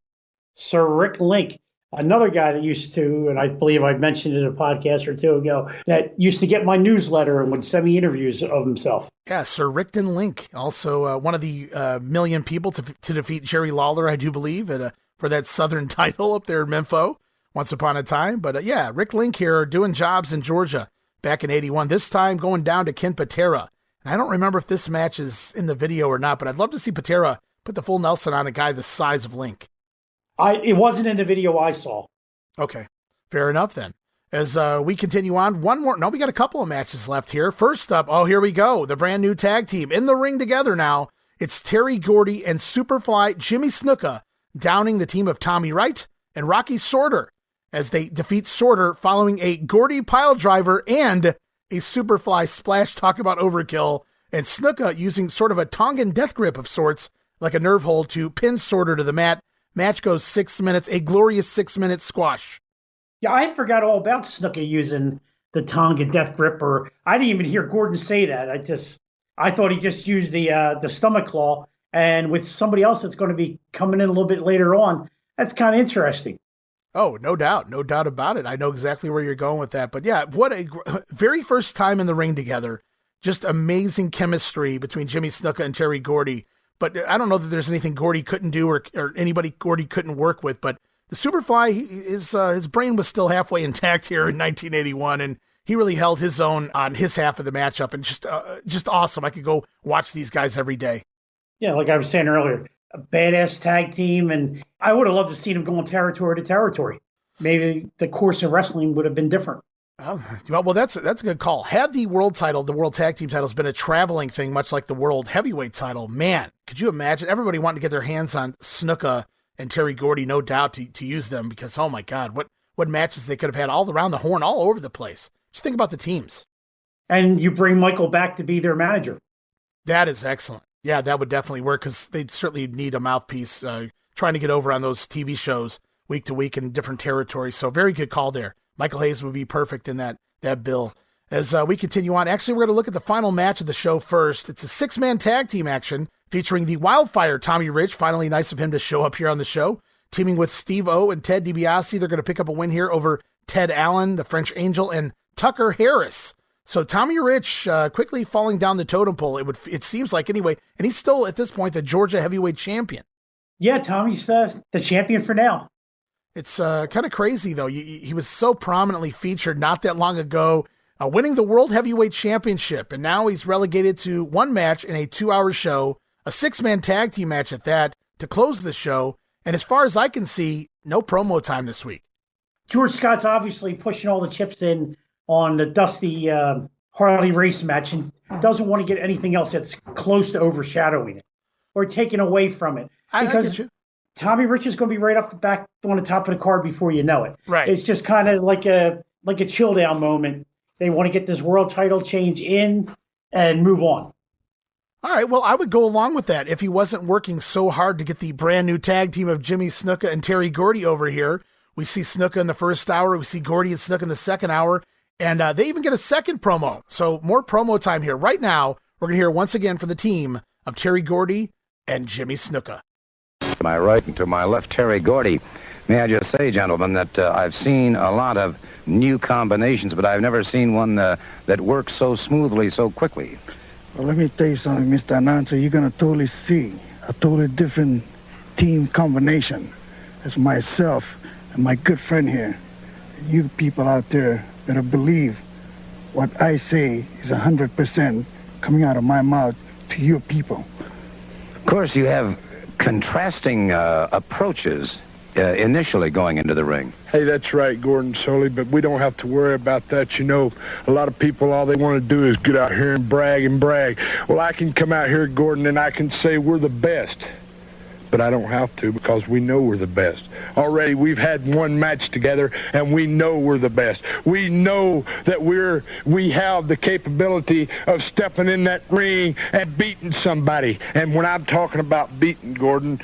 Sir Rick Link, another guy that used to, and I believe I mentioned it in a podcast or two ago, that used to get my newsletter and would send me interviews of himself. Yeah, Sir Rickton Link, also one of the million people to defeat Jerry Lawler, I do believe, for that Southern title up there in Memphis once upon a time. But yeah, Rick Link here doing jobs in Georgia back in 81, this time going down to Ken Patera. And I don't remember if this match is in the video or not, but I'd love to see Patera put the full Nelson on a guy the size of Link. It wasn't in the video I saw. Okay, fair enough then. As we continue on, we got a couple of matches left here. First up, here we go. The brand new tag team in the ring together now. It's Terry Gordy and Superfly Jimmy Snuka downing the team of Tommy Wright and Rocky Sorter as they defeat Sorter following a Gordy pile driver and a Superfly splash. Talk about overkill. And Snuka using sort of a Tongan death grip of sorts, like a nerve hold, to pin Sorter to the mat. Match goes 6 minutes, a glorious 6-minute squash. Yeah, I forgot all about Snuka using the Tongan death grip, or I didn't even hear Gordon say that. I thought he just used the stomach claw, and with somebody else that's going to be coming in a little bit later on, that's kind of interesting. Oh, no doubt about it. I know exactly where you're going with that. But yeah, what a very first time in the ring together. Just amazing chemistry between Jimmy Snuka and Terry Gordy. But I don't know that there's anything Gordy couldn't do or anybody Gordy couldn't work with. But the Superfly, his brain was still halfway intact here in 1981, and he really held his own on his half of the matchup, and just awesome. I could go watch these guys every day. Yeah, like I was saying earlier, a badass tag team, and I would have loved to see them going territory to territory. Maybe the course of wrestling would have been different. Well, that's a good call. Had the world tag team titles been a traveling thing, much like the world heavyweight title, man, could you imagine everybody wanting to get their hands on Snuka and Terry Gordy, no doubt, to use them, because, oh my God, what matches they could have had all around the horn, all over the place. Just think about the teams. And you bring Michael back to be their manager. That is excellent. Yeah, that would definitely work, because they'd certainly need a mouthpiece trying to get over on those TV shows week to week in different territories. So very good call there. Michael Hayes would be perfect in that bill. As we continue on, actually, we're going to look at the final match of the show first. It's a 6-man tag team action featuring the Wildfire Tommy Rich. Finally, nice of him to show up here on the show. Teaming with Steve O and Ted DiBiase, they're going to pick up a win here over Ted Allen, the French Angel, and Tucker Harris. So Tommy Rich quickly falling down the totem pole, it seems like anyway, and he's still, at this point, the Georgia heavyweight champion. Yeah, Tommy's the champion for now. It's kind of crazy, though. He was so prominently featured not that long ago, winning the World Heavyweight Championship, and now he's relegated to one match in a 2-hour show, a 6-man tag team match at that, to close the show, and as far as I can see, no promo time this week. George Scott's obviously pushing all the chips in on the Dusty Harley Race match and doesn't want to get anything else that's close to overshadowing it or taking away from it. I get you. Tommy Rich is going to be right up the back on the top of the card before you know it. Right. It's just kind of like a chill down moment. They want to get this world title change in and move on. All right, well, I would go along with that if he wasn't working so hard to get the brand new tag team of Jimmy Snuka and Terry Gordy over here. We see Snuka in the first hour. We see Gordy and Snuka in the second hour. And they even get a second promo. So more promo time here. Right now, we're going to hear once again from the team of Terry Gordy and Jimmy Snuka. To my right and to my left, Terry Gordy. May I just say, gentlemen, that I've seen a lot of new combinations, but I've never seen one that works so smoothly, so quickly. Well, let me tell you something, Mr. Announcer. You're going to totally see a totally different team combination. It's myself and my good friend here. You people out there better believe what I say is 100% coming out of my mouth to you people. Of course, you have contrasting approaches initially going into the ring. Hey, that's right, Gordon Soley, but we don't have to worry about that. You know, a lot of people, all they want to do is get out here and brag. Well, I can come out here, Gordon, and I can say we're the best. But I don't have to, because we know we're the best. Already we've had one match together, and we know we're the best. We know that we have the capability of stepping in that ring and beating somebody. And when I'm talking about beating, Gordon,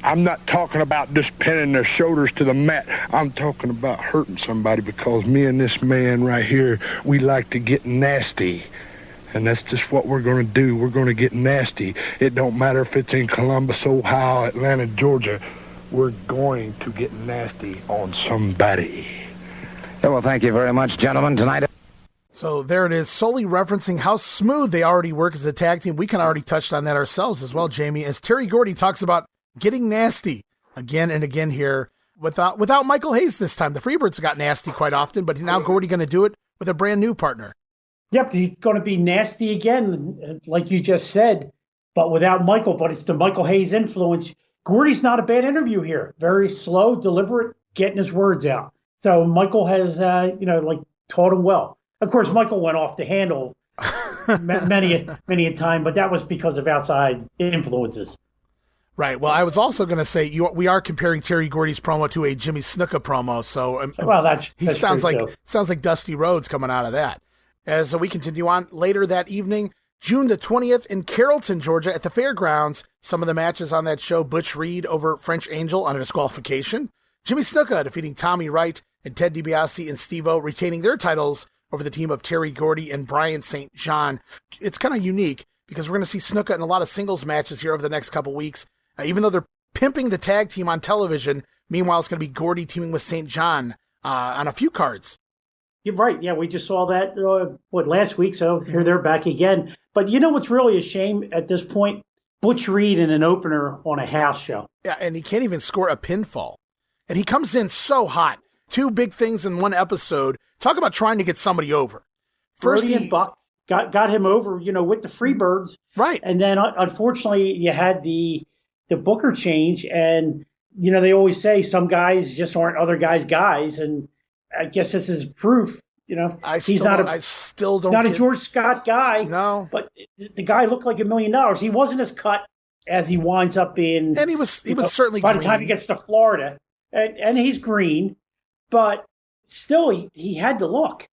I'm not talking about just pinning their shoulders to the mat. I'm talking about hurting somebody, because me and this man right here, we like to get nasty. And that's just what we're going to do. We're going to get nasty. It don't matter if it's in Columbus, Ohio, Atlanta, Georgia. We're going to get nasty on somebody. Yeah, well, thank you very much, gentlemen. Tonight. So there it is, solely referencing how smooth they already work as a tag team. We kind of already touched on that ourselves as well, Jamie, as Terry Gordy talks about getting nasty again and again here without Michael Hayes this time. The Freebirds got nasty quite often, but now Gordy going to do it with a brand new partner. Yep, he's going to be nasty again, like you just said, but without Michael. But it's the Michael Hayes influence. Gordy's not a bad interview here. Very slow, deliberate, getting his words out. So Michael has, taught him well. Of course, Michael went off the handle many a time, but that was because of outside influences. Right. Well, I was also going to say we are comparing Terry Gordy's promo to a Jimmy Snuka promo. So he sounds like Dusty Rhodes coming out of that. As we continue on later that evening, June the 20th in Carrollton, Georgia, at the fairgrounds. Some of the matches on that show: Butch Reed over French Angel on a disqualification, Jimmy Snuka defeating Tommy Wright, and Ted DiBiase and Steve-O retaining their titles over the team of Terry Gordy and Brian St. John. It's kind of unique because we're going to see Snuka in a lot of singles matches here over the next couple weeks. Even though they're pimping the tag team on television, meanwhile it's going to be Gordy teaming with St. John on a few cards. You're right. Yeah, we just saw that last week, so here they're back again. But you know what's really a shame at this point? Butch Reed in an opener on a house show. Yeah, and he can't even score a pinfall. And he comes in so hot. 2 big things in one episode. Talk about trying to get somebody over. First, Brody and Buck got him over, with the Freebirds. Right. And then, unfortunately, you had the booker change. And, they always say some guys just aren't other guys. And I guess this is proof. I still don't. Not a George Scott guy. No. But the guy looked like $1 million. He wasn't as cut as he winds up being. And he was certainly by green. the time he gets to Florida. And he's green. But still, he had to look.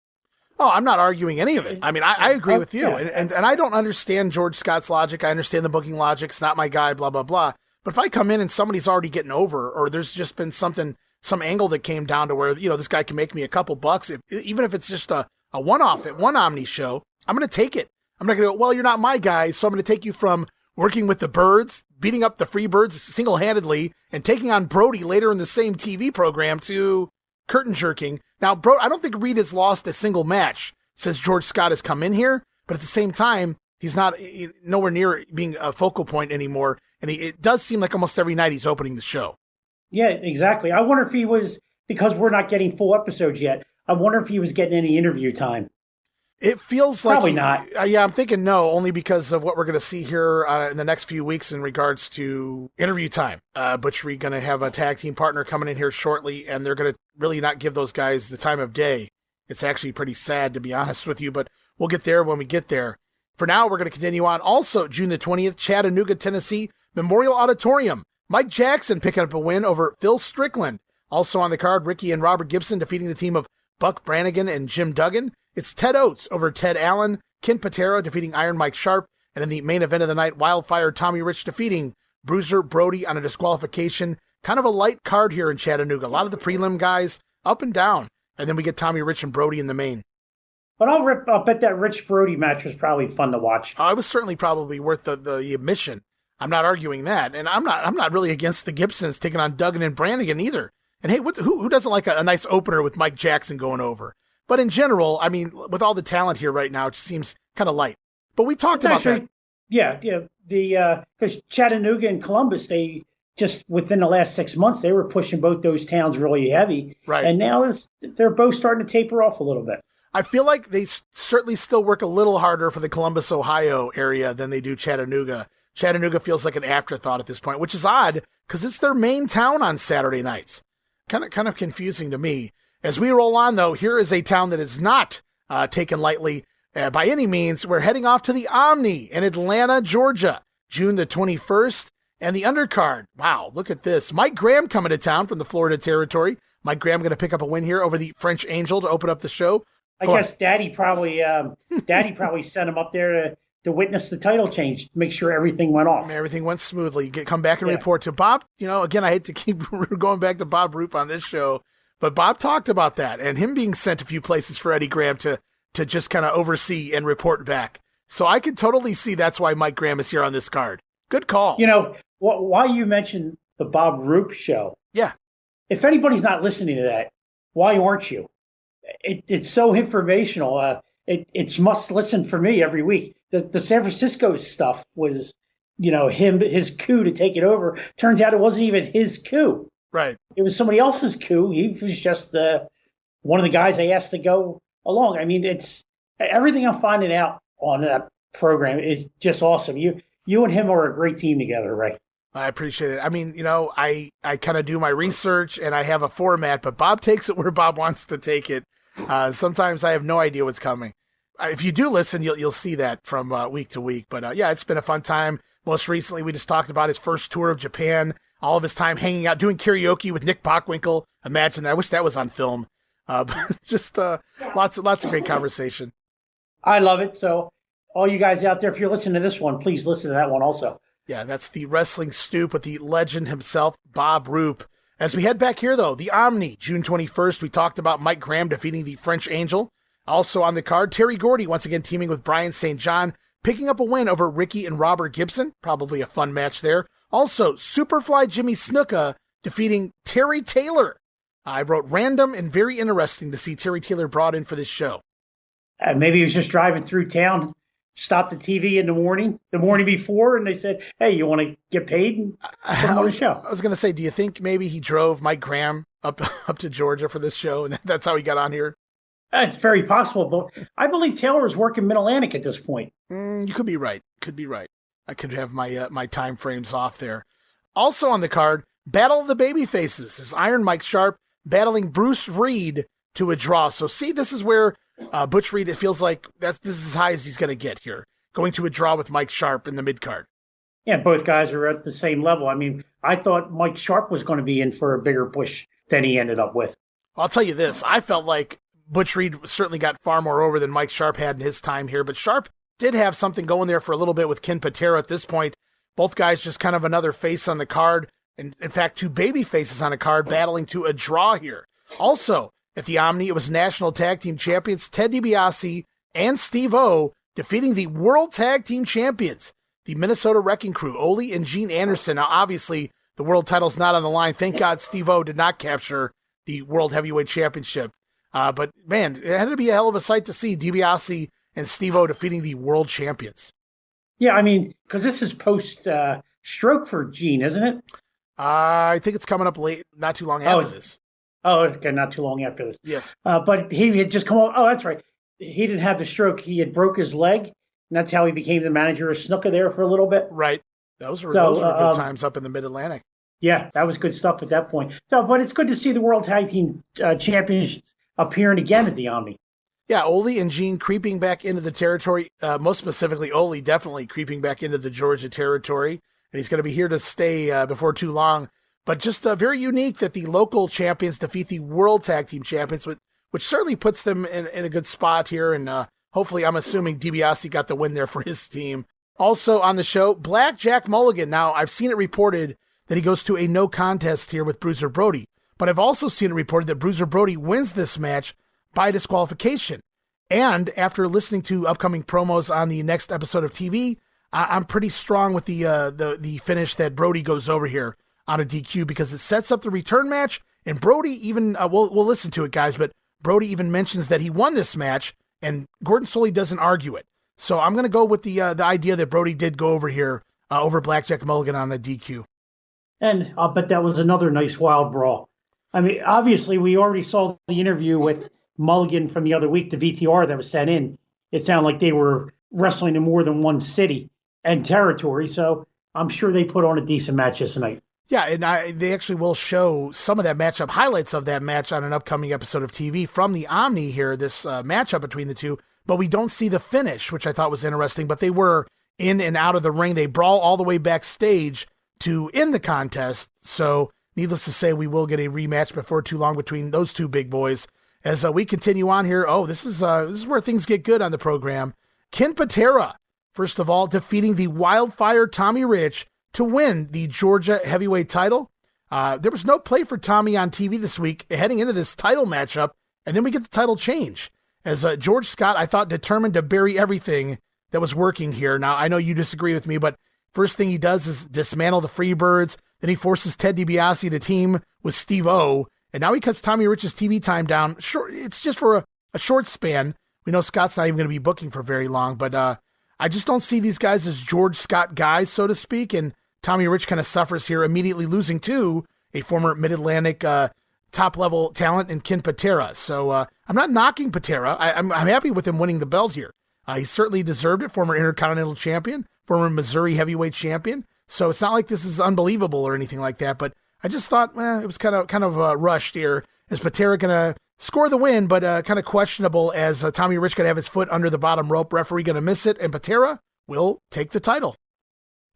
Oh, I'm not arguing any of it. I mean, I agree with you. And I don't understand George Scott's logic. I understand the booking logic. It's not my guy, blah, blah, blah. But if I come in and somebody's already getting over, or there's just been some angle that came down to where, this guy can make me a couple bucks, even if it's just a one-off at one Omni show, I'm going to take it. I'm not going to go, well, you're not my guy, so I'm going to take you from working with the Birds, beating up the Freebirds single-handedly, and taking on Brody later in the same TV program to curtain jerking. Now, I don't think Reed has lost a single match since George Scott has come in here, but at the same time, he's nowhere near being a focal point anymore, and it does seem like almost every night he's opening the show. Yeah, exactly. I wonder if he was, because we're not getting full episodes yet, I wonder if he was getting any interview time. It feels like... Probably not. Yeah, I'm thinking no, only because of what we're going to see here in the next few weeks in regards to interview time. Butch Reed going to have a tag team partner coming in here shortly, and they're going to really not give those guys the time of day. It's actually pretty sad, to be honest with you, but we'll get there when we get there. For now, we're going to continue on. Also, June the 20th, Chattanooga, Tennessee, Memorial Auditorium. Mike Jackson picking up a win over Phil Strickland. Also on the card, Ricky and Robert Gibson defeating the team of Buck Brannigan and Jim Duggan. It's Ted Oates over Ted Allen, Ken Patera defeating Iron Mike Sharp, and in the main event of the night, Wildfire Tommy Rich defeating Bruiser Brody on a disqualification. Kind of a light card here in Chattanooga. A lot of the prelim guys up and down, and then we get Tommy Rich and Brody in the main. But I'll bet that Rich Brody match was probably fun to watch. It was certainly probably worth the admission. I'm not arguing that, and I'm not really against the Gibsons taking on Duggan and Brannigan either. And hey, who doesn't like a nice opener with Mike Jackson going over? But in general, I mean, with all the talent here right now, it just seems kind of light. But we talked about that. Yeah. Because Chattanooga and Columbus, they just within the last 6 months, they were pushing both those towns really heavy. Right. And now they're both starting to taper off a little bit. I feel like they certainly still work a little harder for the Columbus, Ohio area than they do Chattanooga. Chattanooga feels like an afterthought at this point, which is odd because it's their main town on Saturday nights. Kind of confusing to me. As we roll on, though, here is a town that is not taken lightly by any means. We're heading off to the Omni in Atlanta, Georgia, June the 21st. And the undercard, wow, look at this. Mike Graham coming to town from the Florida territory. Mike Graham going to pick up a win here over the French Angel to open up the show. I guess Daddy probably sent him up there to witness the title change, make sure everything went off. Everything went smoothly. Come back and report to Bob. Again, I hate to keep going back to Bob Roop on this show, but Bob talked about that and him being sent a few places for Eddie Graham to just kind of oversee and report back. So I can totally see that's why Mike Graham is here on this card. Good call. Why you mentioned the Bob Roop show. Yeah. If anybody's not listening to that, why aren't you? It's so informational. It's must listen for me every week. The San Francisco stuff was, his coup to take it over. Turns out it wasn't even his coup. Right. It was somebody else's coup. He was just one of the guys they asked to go along. I mean, it's everything I'm finding out on that program is just awesome. You and him are a great team together, Ray. I appreciate it. I mean, I kind of do my research and I have a format, but Bob takes it where Bob wants to take it. Sometimes I have no idea what's coming. If you do listen, you'll see that from week to week. But yeah, it's been a fun time. Most recently, we just talked about his first tour of Japan, all of his time hanging out, doing karaoke with Nick Bockwinkel. Imagine that. I wish that was on film. But just lots of great conversation. I love it. So all you guys out there, if you're listening to this one, please listen to that one also. Yeah, that's the Wrestling Stoop with the legend himself, Bob Roop. As we head back here, though, the Omni, June 21st, we talked about Mike Graham defeating the French Angel. Also on the card, Terry Gordy once again teaming with Brian St. John, picking up a win over Ricky and Robert Gibson. Probably a fun match there. Also, Superfly Jimmy Snuka defeating Terry Taylor. I wrote random and very interesting to see Terry Taylor brought in for this show. Maybe he was just driving through town, stopped the TV in the morning before, and they said, hey, you want to get paid and put him on the show? I was going to say, do you think maybe he drove Mike Graham up to Georgia for this show, and that's how he got on here? It's very possible, but I believe Taylor was working Mid-Atlantic at this point. You could be right. I could have my time frames off there. Also on the card, Battle of the Babyfaces is Iron Mike Sharp battling Bruce Reed to a draw. So see, this is where Butch Reed, it feels like this is as high as he's going to get here, going to a draw with Mike Sharp in the mid-card. Yeah, both guys are at the same level. I mean, I thought Mike Sharp was going to be in for a bigger push than he ended up with. I'll tell you this, I felt like Butch Reed certainly got far more over than Mike Sharp had in his time here, but Sharp did have something going there for a little bit with Ken Patera at this point. Both guys just kind of another face on the card, and in fact, two baby faces on a card battling to a draw here. Also, at the Omni, it was National Tag Team Champions Ted DiBiase and Steve-O defeating the World Tag Team Champions, the Minnesota Wrecking Crew, Ole and Gene Anderson. Now, obviously, the world title's not on the line. Thank God Steve-O did not capture the World Heavyweight Championship. But, man, it had to be a hell of a sight to see DiBiase and Steve-O defeating the world champions. Yeah, I mean, because this is post-stroke for Gene, isn't it? I think it's coming up late, not too long after this. Oh, okay, not too long after this. Yes. But he had just come on. Oh, that's right. He didn't have the stroke. He had broke his leg, and that's how he became the manager of Snuka there for a little bit. Right. Those were good times up in the Mid-Atlantic. Yeah, that was good stuff at that point. So, but it's good to see the World Tag Team Champions appearing again at the Omni. Yeah, Ole and Gene creeping back into the territory, most specifically Ole definitely creeping back into the Georgia territory, and he's going to be here to stay before too long. But just very unique that the local champions defeat the World Tag Team Champions, which certainly puts them in a good spot here, and hopefully I'm assuming DiBiase got the win there for his team. Also on the show, Blackjack Mulligan. Now, I've seen it reported that he goes to a no contest here with Bruiser Brody, but I've also seen it reported that Bruiser Brody wins this match by disqualification. And after listening to upcoming promos on the next episode of TV, I'm pretty strong with the finish that Brody goes over here on a DQ, because it sets up the return match. And Brody even, we'll listen to it, guys, but Brody even mentions that he won this match, and Gordon Soley doesn't argue it. So I'm going to go with the idea that Brody did go over here over Blackjack Mulligan on a DQ. And I'll bet that was another nice wild brawl. I mean, obviously, we already saw the interview with Mulligan from the other week, the VTR that was sent in. It sounded like they were wrestling in more than one city and territory, so I'm sure they put on a decent match this night. Yeah, and they actually will show some of that matchup, highlights of that match on an upcoming episode of TV from the Omni here, this matchup between the two, but we don't see the finish, which I thought was interesting, but they were in and out of the ring. They brawl all the way backstage to end the contest, so needless to say, we will get a rematch before too long between those two big boys. As we continue on here, this is where things get good on the program. Ken Patera, first of all, defeating the Wildfire Tommy Rich to win the Georgia heavyweight title. There was no play for Tommy on TV this week heading into this title matchup, and then we get the title change. As George Scott, I thought, determined to bury everything that was working here. Now, I know you disagree with me, but first thing he does is dismantle the Freebirds. Then he forces Ted DiBiase to team with Steve-O. And now he cuts Tommy Rich's TV time down. Sure, it's just for a short span. We know Scott's not even going to be booking for very long, but I just don't see these guys as George Scott guys, so to speak. And Tommy Rich kind of suffers here, immediately losing to a former Mid-Atlantic top-level talent in Ken Patera. So I'm not knocking Patera. I'm happy with him winning the belt here. He certainly deserved it, former Intercontinental Champion, former Missouri Heavyweight Champion. So it's not like this is unbelievable or anything like that, but I just thought it was kind of rushed here. Is Patera going to score the win, but kind of questionable as Tommy Rich going to have his foot under the bottom rope. Referee going to miss it, and Patera will take the title.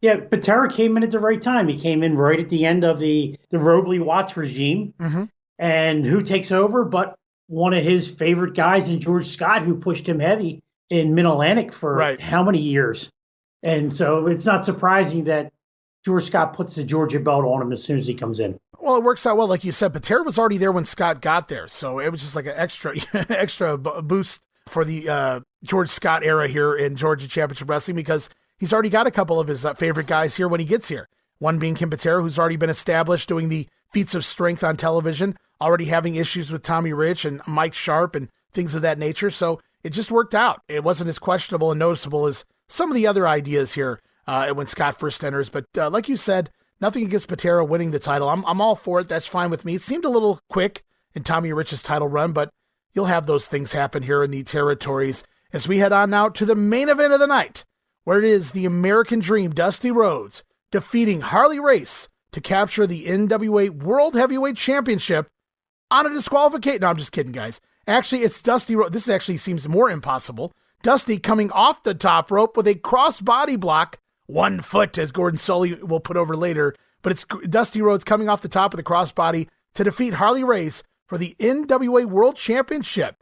Yeah, Patera came in at the right time. He came in right at the end of the Robley Watts regime. Mm-hmm. And who takes over but one of his favorite guys in George Scott, who pushed him heavy in Mid-Atlantic for how many years? And so it's not surprising that George Scott puts the Georgia belt on him as soon as he comes in. Well, it works out well. Like you said, Patera was already there when Scott got there. So it was just like an extra boost for the George Scott era here in Georgia Championship Wrestling, because he's already got a couple of his favorite guys here when he gets here. One being Ken Patera, who's already been established doing the feats of strength on television, already having issues with Tommy Rich and Mike Sharp and things of that nature. So it just worked out. It wasn't as questionable and noticeable as some of the other ideas here when Scott first enters. But like you said, nothing against Patera winning the title. I'm all for it. That's fine with me. It seemed a little quick in Tommy Rich's title run, but you'll have those things happen here in the territories as we head on now to the main event of the night, where it is the American Dream, Dusty Rhodes, defeating Harley Race to capture the NWA World Heavyweight Championship on a disqualification. No, I'm just kidding, guys. Actually, it's Dusty Rhodes. This actually seems more impossible. Dusty coming off the top rope with a cross-body block, 1 foot, as Gordon Sully will put over later. But it's Dusty Rhodes coming off the top of the crossbody to defeat Harley Race for the NWA World Championship.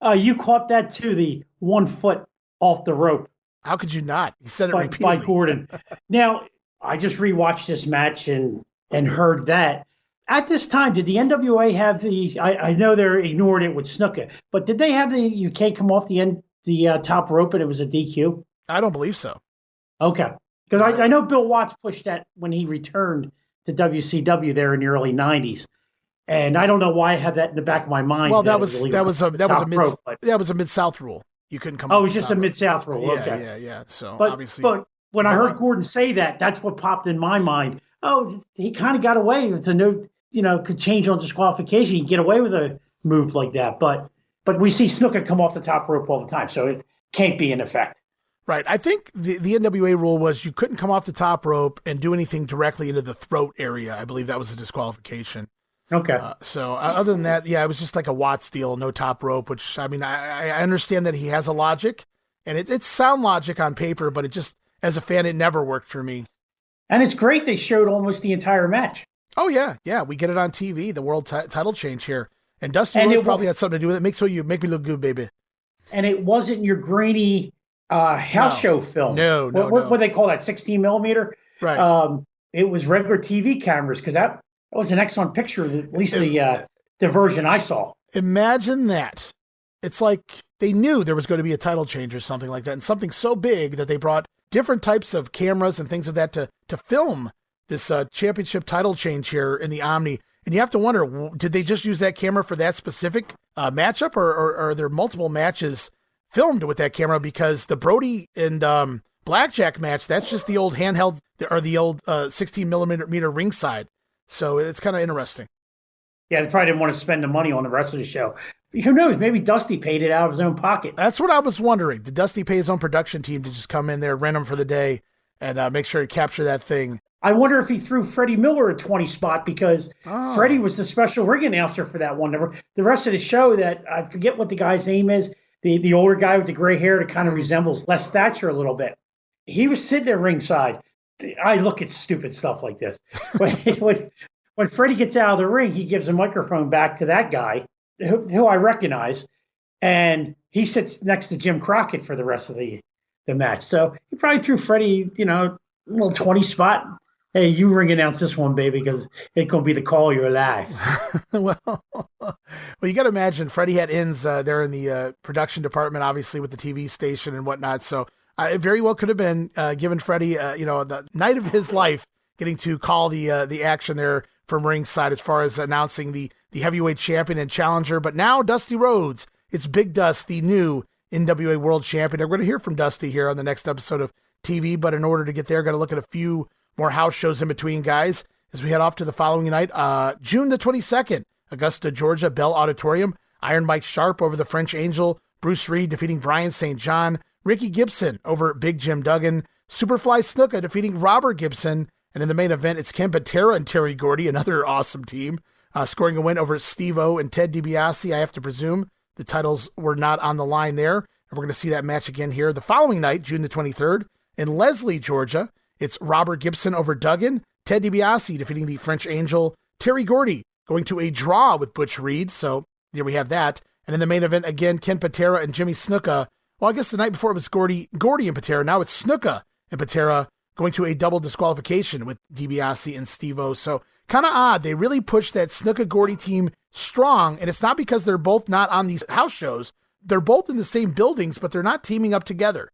You caught that too, the 1 foot off the rope. How could you not? He said it repeatedly. By Gordon. Now, I just rewatched this match and heard that. At this time, did the NWA have the? I know they ignored it with Snuka, but did they have the? You can't come off the top rope, and it was a DQ. I don't believe so. Okay, because I know Bill Watts pushed that when he returned to WCW there in the early '90s, and I don't know why I had that in the back of my mind. Well, that was a Mid-South rule. You couldn't come. Oh, it was just a Mid-South rule. Yeah, okay. yeah. So but, obviously, but when I heard Gordon say that, that's what popped in my mind. Oh, he kind of got away. It's a no. Could change on disqualification. You can get away with a move like that. But we see Snuka come off the top rope all the time, so it can't be in effect. Right. I think the NWA rule was you couldn't come off the top rope and do anything directly into the throat area. I believe that was a disqualification. Okay. So other than that, yeah, it was just like a Watts deal, no top rope, which, I mean, I understand that he has a logic, and it's sound logic on paper, but it just, as a fan, it never worked for me. And it's great they showed almost the entire match. Oh, yeah. We get it on TV, the world title change here. And Dusty Rhodes probably had something to do with it. Make me look good, baby. And it wasn't your grainy house show film. No. What do they call that, 16 millimeter? Right. It was regular TV cameras, because that was an excellent picture, at least the version I saw. Imagine that. It's like they knew there was going to be a title change or something like that, and something so big that they brought different types of cameras and things of that to film this championship title change here in the Omni. And you have to wonder, did they just use that camera for that specific matchup, or are there multiple matches filmed with that camera? Because the Brody and Blackjack match, that's just the old handheld, or the old 16 millimeter ringside. So it's kind of interesting. Yeah, they probably didn't want to spend the money on the rest of the show. Who knows? Maybe Dusty paid it out of his own pocket. That's what I was wondering. Did Dusty pay his own production team to just come in there, rent him for the day, and make sure to capture that thing? I wonder if he threw Freddie Miller a 20 spot, because Freddie was the special ring announcer for that one. The rest of the show, that I forget what the guy's name is, the older guy with the gray hair that kind of resembles Les Thatcher a little bit. He was sitting at ringside. I look at stupid stuff like this. When Freddie gets out of the ring, he gives a microphone back to that guy, who I recognize, and he sits next to Jim Crockett for the rest of the match. So he probably threw Freddie, a little 20 spot. Hey, you ring announce this one, baby, because it's going to be the call of your life. Well, you got to imagine Freddie had ins there in the production department, obviously with the TV station and whatnot. So It very well could have been given Freddie, the night of his life, getting to call the action there from ringside as far as announcing the heavyweight champion and challenger. But now Dusty Rhodes, it's Big Dust, the new NWA World Champion. We're going to hear from Dusty here on the next episode of TV, but in order to get there, got to look at a few more house shows in between, guys, as we head off to the following night. June the 22nd, Augusta, Georgia, Bell Auditorium. Iron Mike Sharp over the French Angel. Bruce Reed defeating Brian St. John. Ricky Gibson over Big Jim Duggan. Superfly Snuka defeating Robert Gibson. And in the main event, it's Ken Patera and Terry Gordy, another awesome team, scoring a win over Steve-O and Ted DiBiase. I have to presume the titles were not on the line there. And we're going to see that match again here the following night, June the 23rd, in Leslie, Georgia. It's Robert Gibson over Duggan. Ted DiBiase defeating the French Angel. Terry Gordy going to a draw with Butch Reed. So there we have that. And in the main event, again, Ken Patera and Jimmy Snuka. Well, I guess the night before it was Gordy and Patera. Now it's Snuka and Patera going to a double disqualification with DiBiase and Steve-O. So kind of odd. They really pushed that Snuka-Gordy team strong, and it's not because they're both not on these house shows. They're both in the same buildings, but they're not teaming up together.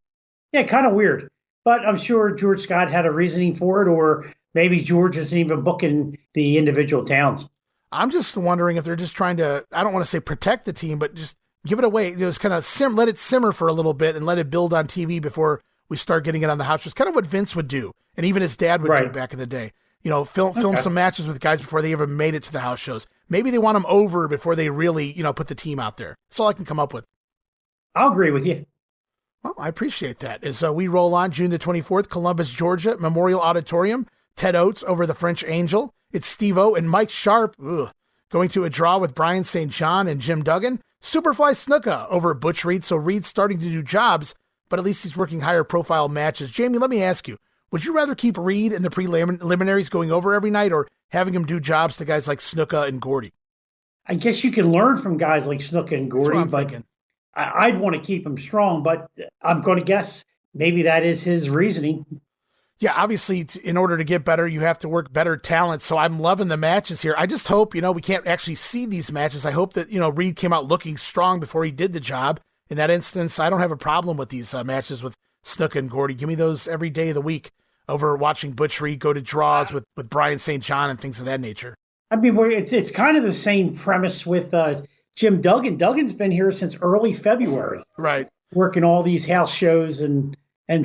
Yeah, kind of weird. But I'm sure George Scott had a reasoning for it, or maybe George isn't even booking the individual towns. I'm just wondering if they're just trying to, I don't want to say protect the team, but just give it away. Just kind of let it simmer for a little bit and let it build on TV before we start getting it on the house shows. Kind of what Vince would do, and even his dad would do back in the day. Film some matches with guys before they ever made it to the house shows. Maybe they want them over before they really, put the team out there. That's all I can come up with. I'll agree with you. Well, I appreciate that. As we roll on, June the 24th, Columbus, Georgia, Memorial Auditorium. Ted Oates over the French Angel. It's Steve-O and Mike Sharp going to a draw with Brian St. John and Jim Duggan. Superfly Snuka over Butch Reed. So Reed's starting to do jobs, but at least he's working higher profile matches. Jamie, let me ask you, would you rather keep Reed in the preliminaries going over every night or having him do jobs to guys like Snuka and Gordy? I guess you can learn from guys like Snuka and Gordy, but thinking. I'd want to keep him strong, but I'm going to guess maybe that is his reasoning. Yeah, obviously, in order to get better, you have to work better talent. So I'm loving the matches here. I just hope, we can't actually see these matches. I hope that, Reed came out looking strong before he did the job. In that instance, I don't have a problem with these matches with Snuka and Gordy. Give me those every day of the week over watching Butch Reed go to draws with Brian St. John and things of that nature. I mean, it's kind of the same premise with Jim Duggan. Duggan's been here since early February. Right. Working all these house shows and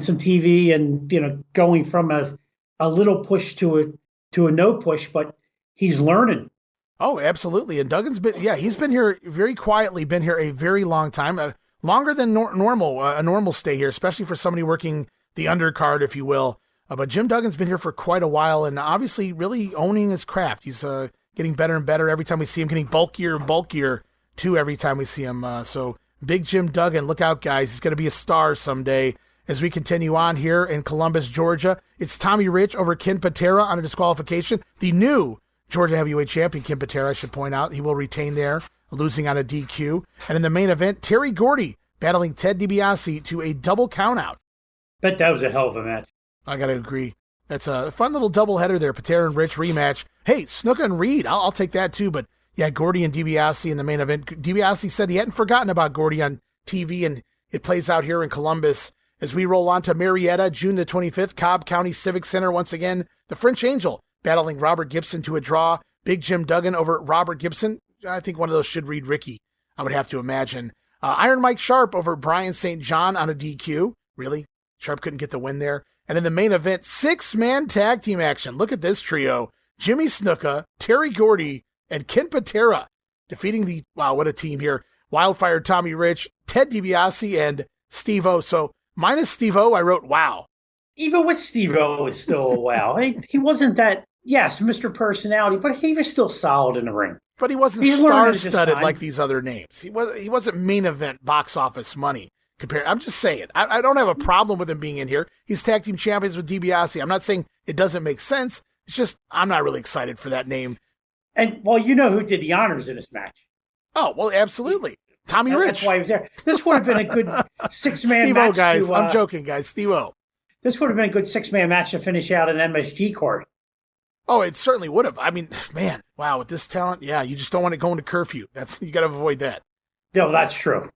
some TV and, going from a little push to a no push, but he's learning. Oh, absolutely. And Duggan's he's been here very quietly, been here a very long time, longer than normal, a normal stay here, especially for somebody working the undercard, if you will. But Jim Duggan's been here for quite a while and obviously really owning his craft. He's getting better and better every time we see him, getting bulkier and bulkier too every time we see him. So big Jim Duggan, look out, guys. He's going to be a star someday. As we continue on here in Columbus, Georgia, it's Tommy Rich over Ken Patera on a disqualification. The new Georgia heavyweight champion, Ken Patera, I should point out. He will retain there, losing on a DQ. And in the main event, Terry Gordy battling Ted DiBiase to a double countout. Bet that was a hell of a match. I got to agree. That's a fun little doubleheader there, Patera and Rich rematch. Hey, Snuka and Reed, I'll take that too. But yeah, Gordy and DiBiase in the main event. DiBiase said he hadn't forgotten about Gordy on TV, and it plays out here in Columbus. As we roll on to Marietta, June the 25th, Cobb County Civic Center once again. The French Angel battling Robert Gibson to a draw. Big Jim Duggan over Robert Gibson. I think one of those should read Ricky, I would have to imagine. Iron Mike Sharp over Brian St. John on a DQ. Really? Sharp couldn't get the win there. And in the main event, 6-man tag team action. Look at this trio. Jimmy Snuka, Terry Gordy, and Ken Patera defeating what a team here. Wildfire Tommy Rich, Ted DiBiase, and Steve-O. So minus Steve-O, I wrote wow. Even with Steve-O, it's still a wow. He wasn't that, yes, Mr. Personality, but he was still solid in the ring. But he wasn't star-studded like these other names. He wasn't main event box office money. I'm just saying, I don't have a problem with him being in here. He's tag team champions with DiBiase. I'm not saying it doesn't make sense. It's just I'm not really excited for that name. And, well, you know who did the honors in this match. Oh, well, absolutely. Tommy Rich. That's why he was there. This would have been a good 6-man match. Steve-O, guys. I'm joking, guys. Steve-O. This would have been a good 6-man match to finish out an MSG card. Oh, it certainly would have. I mean, man, wow, with this talent, yeah, you just don't want it going to curfew. You got to avoid that. No, that's true.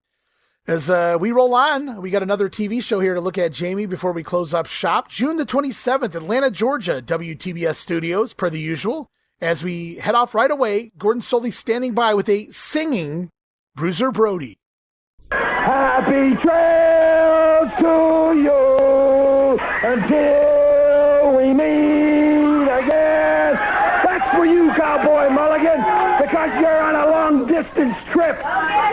As we roll on, we got another TV show here to look at, Jamie, before we close up shop. June the 27th, Atlanta, Georgia, WTBS Studios, per the usual. As we head off right away, Gordon Solie standing by with a singing Bruiser Brody. Happy trails to you until we meet again. That's for you, Cowboy Mulligan, because you're on a long-distance trip.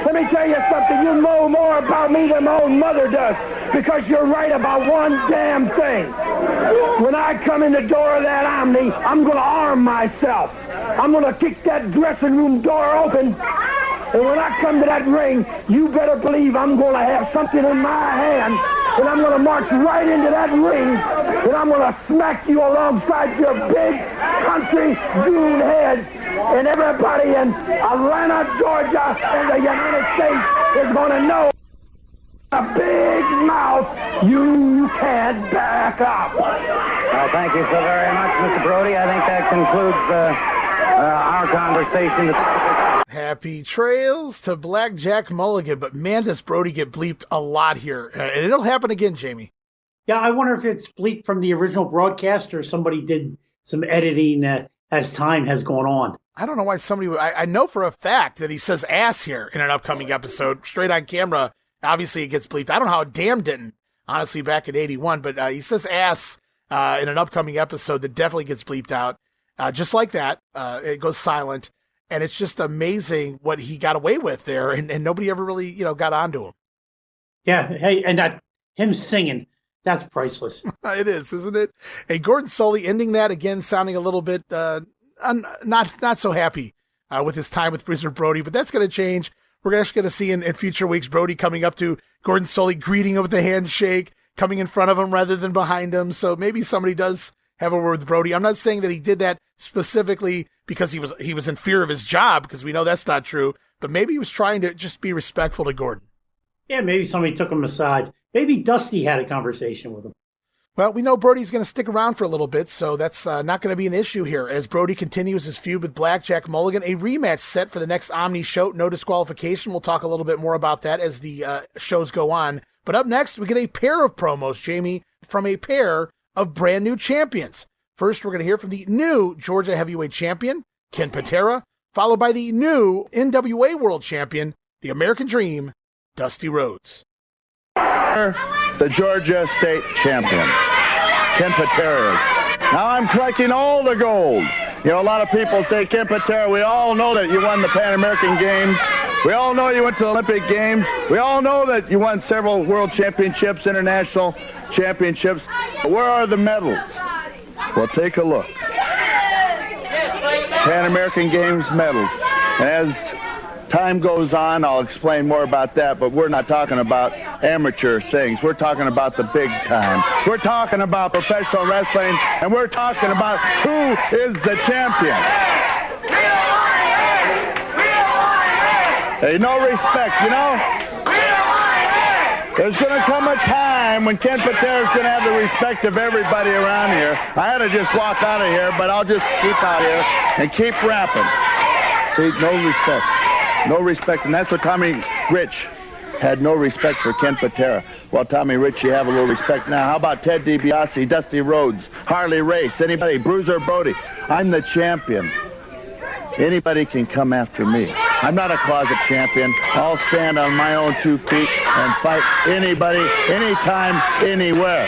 Let me tell you something. You know more about me than my own mother does, because you're right about one damn thing. When I come in the door of that Omni, I'm going to arm myself. I'm going to kick that dressing room door open. And when I come to that ring, you better believe I'm going to have something in my hand, and I'm going to march right into that ring, and I'm going to smack you alongside your big country goon head, and everybody in Atlanta, Georgia, and the United States is going to know a big mouth, you can't back up. Well, thank you so very much, Mr. Brody. I think that concludes our conversation. Happy trails to Blackjack Mulligan, but man, does Brody get bleeped a lot here. And it'll happen again, Jamie. Yeah, I wonder if it's bleeped from the original broadcast or somebody did some editing as time has gone on. I don't know why somebody would. I know for a fact that he says ass here in an upcoming episode, straight on camera. Obviously, it gets bleeped. I don't know how Damn didn't, honestly, back in 81, but he says ass in an upcoming episode that definitely gets bleeped out. Just like that, it goes silent. And it's just amazing what he got away with there, and nobody ever really, got onto him. Yeah, hey, and him singing, that's priceless. It is, isn't it? Hey, Gordon Solie ending that again, sounding a little bit not so happy with his time with Bruiser Brody, but that's going to change. We're actually going to see in future weeks Brody coming up to Gordon Solie, greeting him with a handshake, coming in front of him rather than behind him. So maybe somebody does have a word with Brody. I'm not saying that he did that specifically because he was in fear of his job, because we know that's not true, but maybe he was trying to just be respectful to Gordon. Yeah, maybe somebody took him aside. Maybe Dusty had a conversation with him. Well, we know Brody's going to stick around for a little bit, so that's not going to be an issue here. As Brody continues his feud with Blackjack Mulligan, a rematch set for the next Omni show, no disqualification. We'll talk a little bit more about that as the shows go on. But up next, we get a pair of promos, Jamie, from a pair of brand new champions. First, we're going to hear from the new Georgia Heavyweight Champion, Ken Patera, followed by the new NWA World Champion, the American Dream, Dusty Rhodes. The Georgia State Champion, Ken Patera. Now I'm collecting all the gold. You know, a lot of people say, Ken Patera, we all know that you won the Pan American Games. We all know you went to the Olympic Games. We all know that you won several world championships, international championships. Where are the medals? Well, take a look. Pan American Games medals. And as time goes on, I'll explain more about that, but we're not talking about amateur things. We're talking about the big time. We're talking about professional wrestling, and we're talking about who is the champion. Hey, no respect, you know? There's going to come a time when Ken Patera's going to have the respect of everybody around here. I had to just walk out of here, but I'll just keep out here and keep rapping. See, no respect. No respect, and that's what Tommy Rich had no respect for Ken Patera. Well, Tommy Rich, you have a little respect now. How about Ted DiBiase, Dusty Rhodes, Harley Race, anybody, Bruiser Brody? I'm the champion. Anybody can come after me. I'm not a closet champion. I'll stand on my own 2 feet and fight anybody, anytime, anywhere.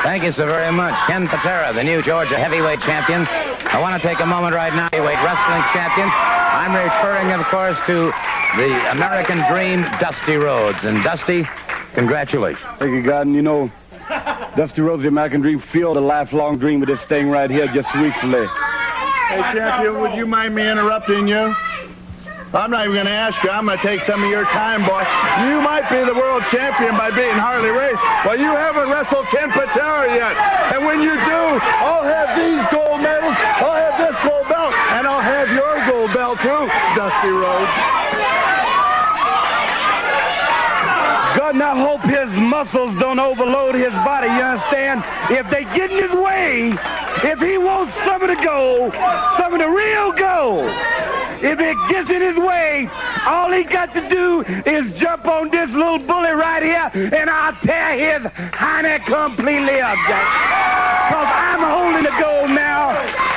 Thank you so very much. Ken Patera, the new Georgia Heavyweight Champion. I want to take a moment right now, Heavyweight Wrestling Champion. I'm referring, of course, to the American Dream, Dusty Rhodes. And Dusty, congratulations. Thank you, God. And you know, Dusty Rhodes, the American Dream, fulfilled a lifelong dream with this thing right here just recently. Hey, champion, would you mind me interrupting you? I'm not even going to ask you. I'm going to take some of your time, boy. You might be the world champion by beating Harley Race. Well, you haven't wrestled Ken Patera yet. And when you do, I'll have these gold medals, I'll have this gold belt, and I'll have your gold belt too, Dusty Rhodes. God, and I hope his muscles don't overload his body, you understand? If they get in his way, if he wants some of the gold, some of the real gold, if it gets in his way, all he got to do is jump on this little bully right here, and I'll tear his hiney completely up, Jack. Because I'm holding the gold now.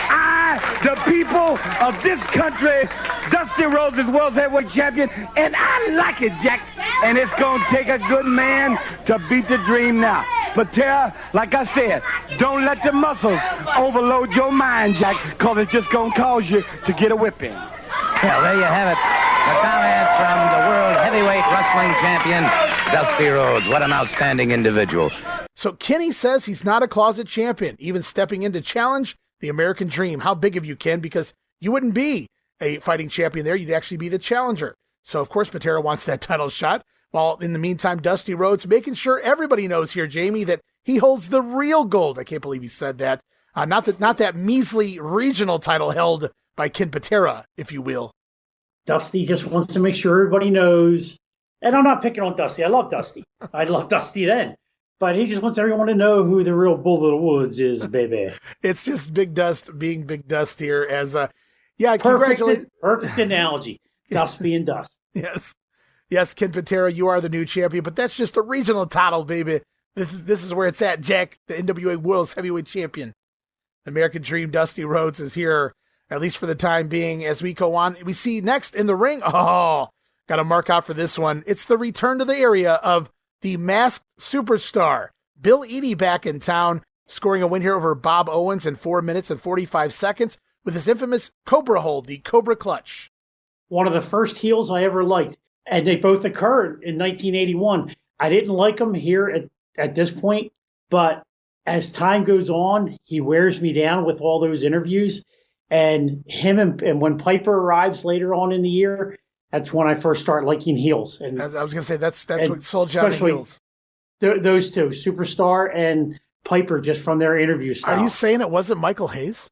The people of this country, Dusty Rhodes is world heavyweight champion, and I like it, Jack. And it's going to take a good man to beat the dream now. Patera, like I said, don't let the muscles overload your mind, Jack, because it's just going to cause you to get a whipping. Well, there you have it. The comments from the world heavyweight wrestling champion, Dusty Rhodes. What an outstanding individual. So Kenny says he's not a closet champion, even stepping in to challenge the American Dream. How big of you, Ken? Because you wouldn't be a fighting champion there. You'd actually be the challenger. So, of course, Patera wants that title shot. While in the meantime, Dusty Rhodes making sure everybody knows here, Jamie, that he holds the real gold. I can't believe he said that. Not that measly regional title held by Ken Patera, if you will. Dusty just wants to make sure everybody knows. And I'm not picking on Dusty. I love Dusty. I loved Dusty then. But he just wants everyone to know who the real bull of the woods is, baby. It's just Big Dust being Big Dust here. Congratulations. Perfect analogy. Dust being Dust. Yes, Ken Patera, you are the new champion, but that's just a regional title, baby. This is where it's at, Jack. The NWA World's Heavyweight Champion. American Dream Dusty Rhodes is here, at least for the time being. As we go on, we see next in the ring. Oh, got to mark out for this one. It's the return to the area of the masked superstar, Bill Eadie, back in town, scoring a win here over Bob Owens in 4 minutes and 45 seconds with his infamous Cobra hold, the Cobra Clutch. One of the first heels I ever liked, and they both occurred in 1981. I didn't like him here at this point, but as time goes on, he wears me down with all those interviews, and him and when Piper arrives later on in the year, that's when I first start liking heels. And I was going to say, that's what sold you on the heels. Those two, Superstar and Piper, just from their interview style. Are you saying it wasn't Michael Hayes?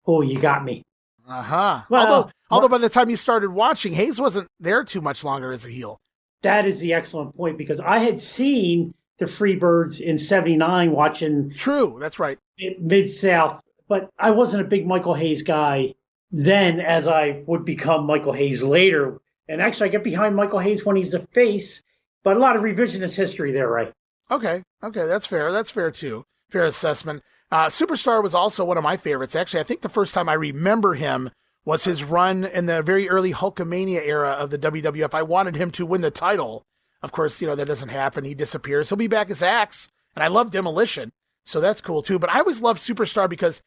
Oh, you got me. Uh-huh. Well, although by the time you started watching, Hayes wasn't there too much longer as a heel. That is the excellent point, because I had seen the Freebirds in 79 watching. True, that's right. Mid-South, but I wasn't a big Michael Hayes guy then as I would become Michael Hayes later. And actually, I get behind Michael Hayes when he's a face, but a lot of revisionist history there, right? Okay, that's fair. That's fair, too. Fair assessment. Superstar was also one of my favorites. Actually, I think the first time I remember him was his run in the very early Hulkamania era of the WWF. I wanted him to win the title. Of course, that doesn't happen. He disappears. He'll be back as Axe, and I love Demolition, so that's cool, too. But I always loved Superstar because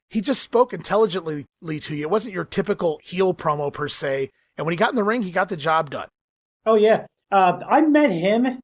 he just spoke intelligently to you. It wasn't your typical heel promo, per se. And when he got in the ring, he got the job done. Oh, yeah. I met him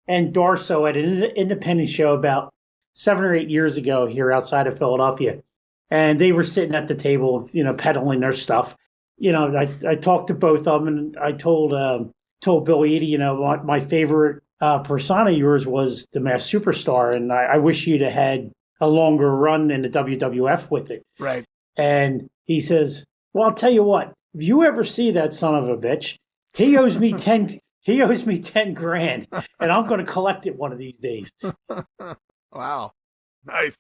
and Darso at an independent show about 7 or 8 years ago here outside of Philadelphia. And they were sitting at the table, peddling their stuff. I talked to both of them, and I told Bill Eadie, my favorite persona of yours was the Masked Superstar, and I wish you'd have had a longer run in the WWF with it. Right. And he says, well, I'll tell you what. If you ever see that son of a bitch, he owes me 10 grand, and I'm going to collect it one of these days. Wow. Nice.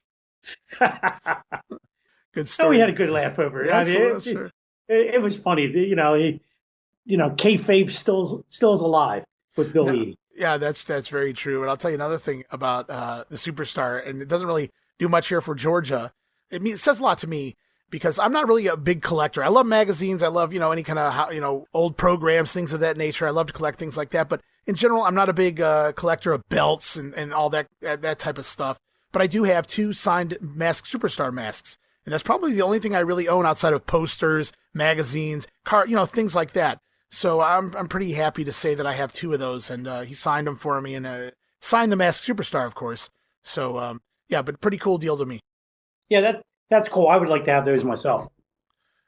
Good story. So we had a good laugh over it. Yeah, it was funny. Kayfabe still is alive with Bill Eadie. Yeah, that's very true. And I'll tell you another thing about the Superstar, and it doesn't really do much here for Georgia. It says a lot to me, because I'm not really a big collector. I love magazines. I love, any kind of, old programs, things of that nature. I love to collect things like that. But in general, I'm not a big collector of belts and all that type of stuff. But I do have 2 signed Masked Superstar masks. And that's probably the only thing I really own outside of posters, magazines, things like that. So I'm pretty happy to say that I have 2 of those. And he signed them for me, and signed the Masked Superstar, of course. So, but pretty cool deal to me. Yeah, that's cool. I would like to have those myself.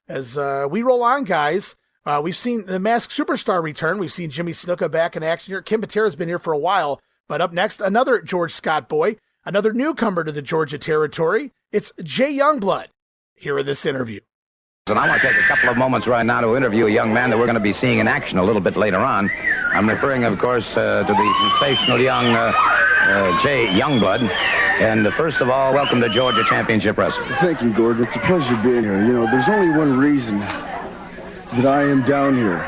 As we roll on, guys, we've seen the Masked Superstar return. We've seen Jimmy Snuka back in action here. Ken Patera's been here for a while. But up next, another George Scott boy, another newcomer to the Georgia territory. It's Jay Youngblood here in this interview. And I want to take a couple of moments right now to interview a young man that we're going to be seeing in action a little bit later on. I'm referring, of course, to the sensational young Jay Youngblood. And first of all, welcome to Georgia Championship Wrestling. Thank you, Gordon. It's a pleasure being here. There's only one reason that I am down here.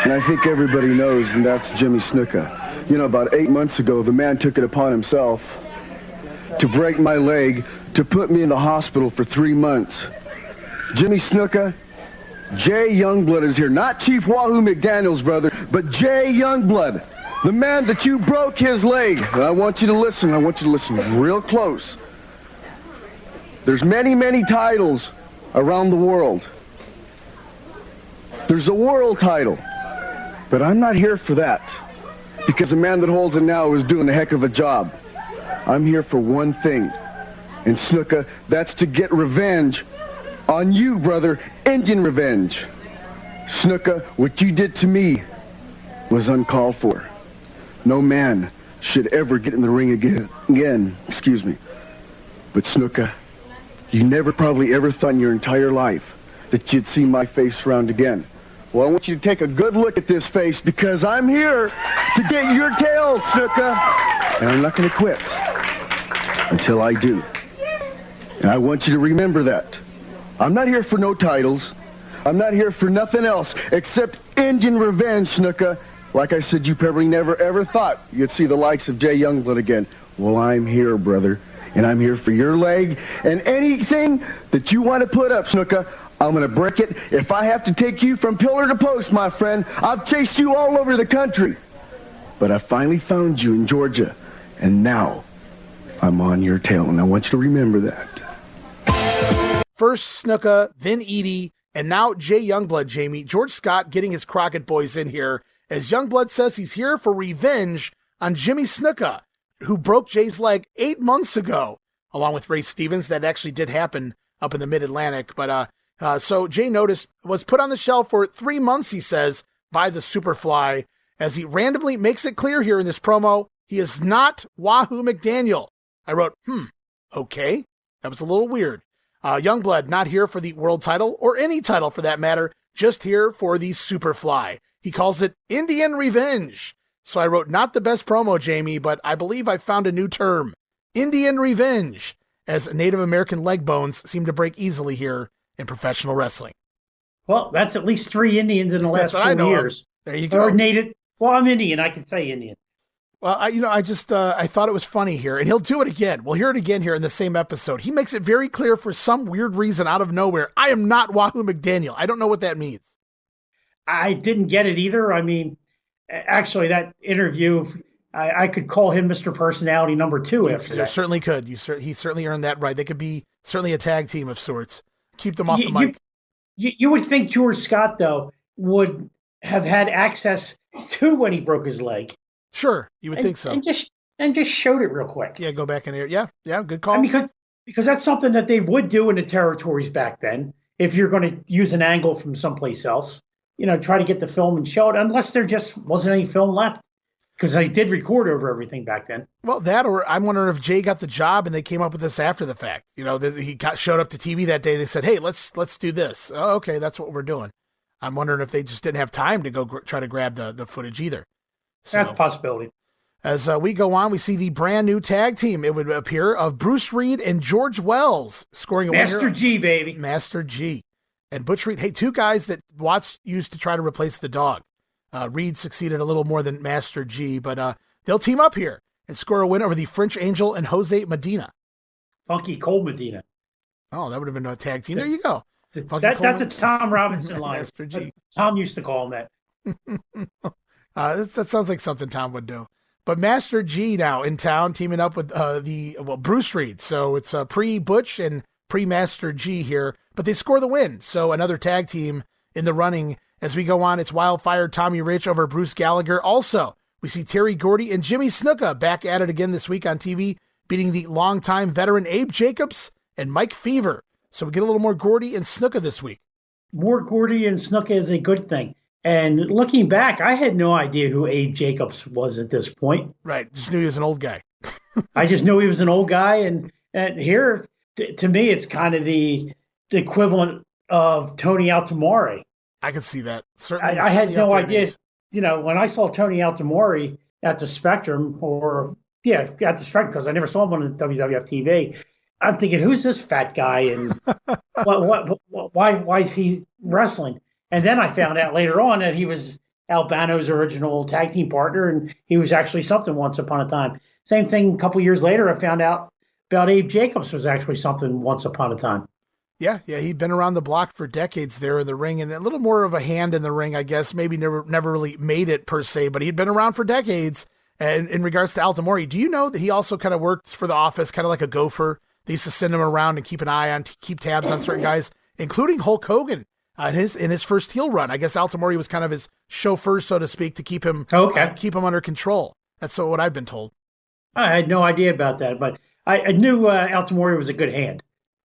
And I think everybody knows, and that's Jimmy Snuka. You know, about 8 months ago, the man took it upon himself to break my leg, to put me in the hospital for 3 months. Jimmy Snuka, Jay Youngblood is here. Not Chief Wahoo McDaniels, brother, but Jay Youngblood, the man that you broke his leg. And I want you to listen. I want you to listen real close. There's many, many titles around the world. There's a world title, but I'm not here for that, because the man that holds it now is doing a heck of a job. I'm here for one thing, and Snuka, that's to get revenge on you, brother, Indian revenge. Snuka, what you did to me was uncalled for. No man should ever get in the ring again, excuse me. But Snuka, you never probably ever thought in your entire life that you'd see my face around again. Well, I want you to take a good look at this face, because I'm here to get your tail, Snuka. And I'm not going to quit until I do. And I want you to remember that. I'm not here for no titles. I'm not here for nothing else except Indian revenge, Snuka. Like I said, you probably never ever thought you'd see the likes of Jay Youngblood again. Well, I'm here, brother. And I'm here for your leg. And anything that you want to put up, Snuka, I'm going to break it. If I have to take you from pillar to post, my friend, I've chased you all over the country. But I finally found you in Georgia. And now I'm on your tail. And I want you to remember that. First Snuka, then Edie, and now Jay Youngblood, Jamie. George Scott getting his Crockett boys in here, as Youngblood says he's here for revenge on Jimmy Snuka, who broke Jay's leg 8 months ago, along with Ray Stevens. That actually did happen up in the Mid-Atlantic. But so Jay noticed was put on the shelf for 3 months, he says, by the Superfly, as he randomly makes it clear here in this promo, he is not Wahoo McDaniel. I wrote, okay, that was a little weird. Youngblood not here for the world title, or any title for that matter, just here for the Superfly. He calls it Indian Revenge. So I wrote, not the best promo, Jamie, but I believe I found a new term, Indian Revenge, as Native American leg bones seem to break easily here in professional wrestling. Well, that's at least 3 Indians in the last 4 years. There you go. Or Native. Well, I'm Indian. I can say Indian. Well, I thought it was funny here, and he'll do it again. We'll hear it again here in the same episode. He makes it very clear for some weird reason out of nowhere, I am not Wahoo McDaniel. I don't know what that means. I didn't get it either. I mean, actually, that interview, I could call him Mr. Personality number 2 after that. You certainly could. He certainly earned that right. They could be certainly a tag team of sorts. Keep them off the mic. You would think George Scott, though, would have had access to when he broke his leg. Sure, you would think so. And just showed it real quick. Yeah, go back in there. Yeah, good call. Because that's something that they would do in the territories back then. If you're going to use an angle from someplace else, try to get the film and show it, unless there just wasn't any film left. Because they did record over everything back then. Well, that, or I'm wondering if Jay got the job and they came up with this after the fact. He showed up to TV that day. They said, "Hey, let's do this." Oh, okay, that's what we're doing. I'm wondering if they just didn't have time to go try to grab the footage either. So, that's a possibility. As we go on, we see the brand new tag team, it would appear, of Bruce Reed and George Wells scoring a Master G, baby. Master G. And Butch Reed. Hey, 2 guys that Watts used to try to replace the dog. Reed succeeded a little more than Master G, but they'll team up here and score a win over the French Angel and Jose Medina. Funky Cold Medina. Oh, that would have been a tag team. There you go. That's a Tom Robinson line. Master G. Tom used to call him that. That sounds like something Tom would do. But Master G now in town, teaming up with Bruce Reed. So it's pre-Butch and pre-Master G here, but they score the win. So another tag team in the running. As we go on, it's Wildfire Tommy Rich over Bruce Gallagher. Also, we see Terry Gordy and Jimmy Snuka back at it again this week on TV, beating the longtime veteran Abe Jacobs and Mike Fever. So we get a little more Gordy and Snuka this week. More Gordy and Snuka is a good thing. And looking back, I had no idea who Abe Jacobs was at this point. Right. Just knew he was an old guy. I just knew he was an old guy. And here, to me, it's kind of the equivalent of Tony Altamare. I could see that. Certainly. I had no idea. When I saw Tony Altamare at the Spectrum, at the Spectrum, because I never saw him on the WWF TV, I'm thinking, who's this fat guy? And why is he wrestling? And then I found out later on that he was Albano's original tag team partner, and he was actually something once upon a time. Same thing a couple years later, I found out about Abe Jacobs was actually something once upon a time. Yeah, he'd been around the block for decades there in the ring, and a little more of a hand in the ring, I guess. Maybe never really made it per se, but he'd been around for decades. And in regards to Altamori, do you know that he also kind of worked for the office, kind of like a gopher? They used to send him around and keep an eye on, keep tabs on certain guys, including Hulk Hogan in his first heel run. I guess Altamori was kind of his chauffeur, so to speak, to keep him keep him under control. That's what I've been told. I had no idea about that, but I knew Altamori was a good hand.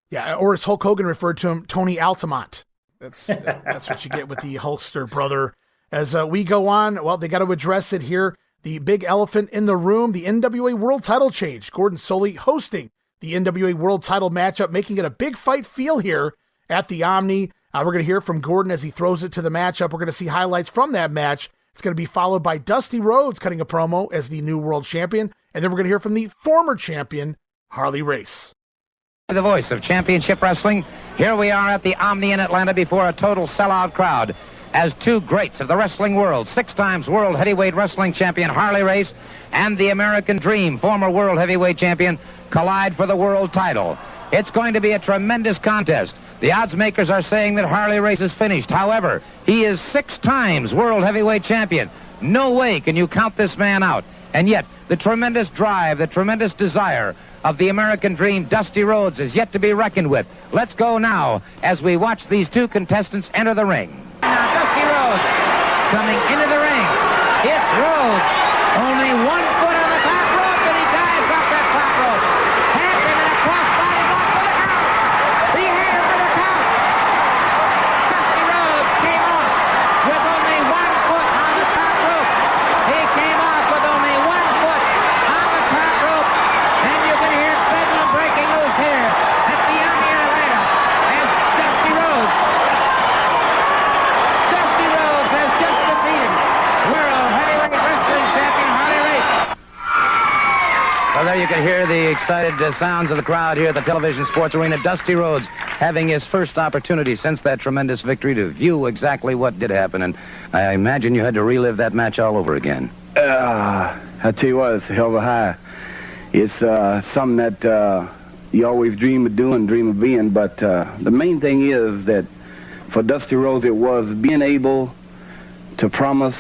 Yeah, or as Hulk Hogan referred to him, Tony Altamont. That's what you get with the Hulkster brother. As we go on, well, they got to address it here. The big elephant in the room, the NWA World Title change. Gordon Solie hosting the NWA World Title matchup, making it a big fight feel here at the Omni. We're going to hear from Gordon as he throws it to the matchup. We're going to see highlights from that match. It's going to be followed by Dusty Rhodes cutting a promo as the new world champion. And then we're going to hear from the former champion, Harley Race. The voice of championship wrestling. Here we are at the Omni in Atlanta before a total sellout crowd as two greats of the wrestling world, 6 times world heavyweight wrestling champion Harley Race and the American Dream, former world heavyweight champion, collide for the world title. It's going to be a tremendous contest. The odds makers are saying that Harley Race is finished. However, he is 6 times world heavyweight champion. No way can you count this man out. And yet, the tremendous drive, the tremendous desire of the American Dream, Dusty Rhodes, is yet to be reckoned with. Let's go now as we watch these two contestants enter the ring. Now, Dusty Rhodes coming into the ring. It's Rhodes. Only 1 foot on the top rope, and he dives off that top rope. Hands him in a crossbody block for the count. He had him for the count. Dusty Rhodes came off with only 1 foot on the top rope. He came off with only 1 foot on the top rope. And you can hear Bedlam breaking loose here at the Omni in Atlanta as Dusty Rhodes has just defeated World Heavyweight Wrestling Champion Harley Race. Well, there you can hear the excited sounds of the crowd here at the television sports arena. Dusty Rhodes having his first opportunity since that tremendous victory to view exactly what did happen. And I imagine you had to relive that match all over again. I tell you what, it's a hell of a high. It's something that you always dream of doing, dream of being. But the main thing is that for Dusty Rhodes, it was being able to promise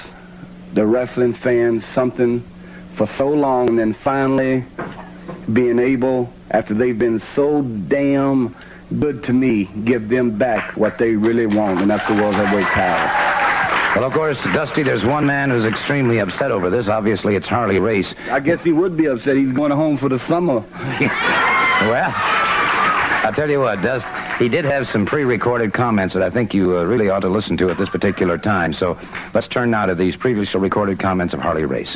the wrestling fans something for so long, and then finally being able, after they've been so damn good to me, give them back what they really want, and that's the World Heavyweight title. Well, of course, Dusty, there's one man who's extremely upset over this. Obviously, it's Harley Race. I guess he would be upset. He's going home for the summer. Well, I'll tell you what, Dust, he did have some pre-recorded comments that I think you really ought to listen to at this particular time. So let's turn now to these previously recorded comments of Harley Race.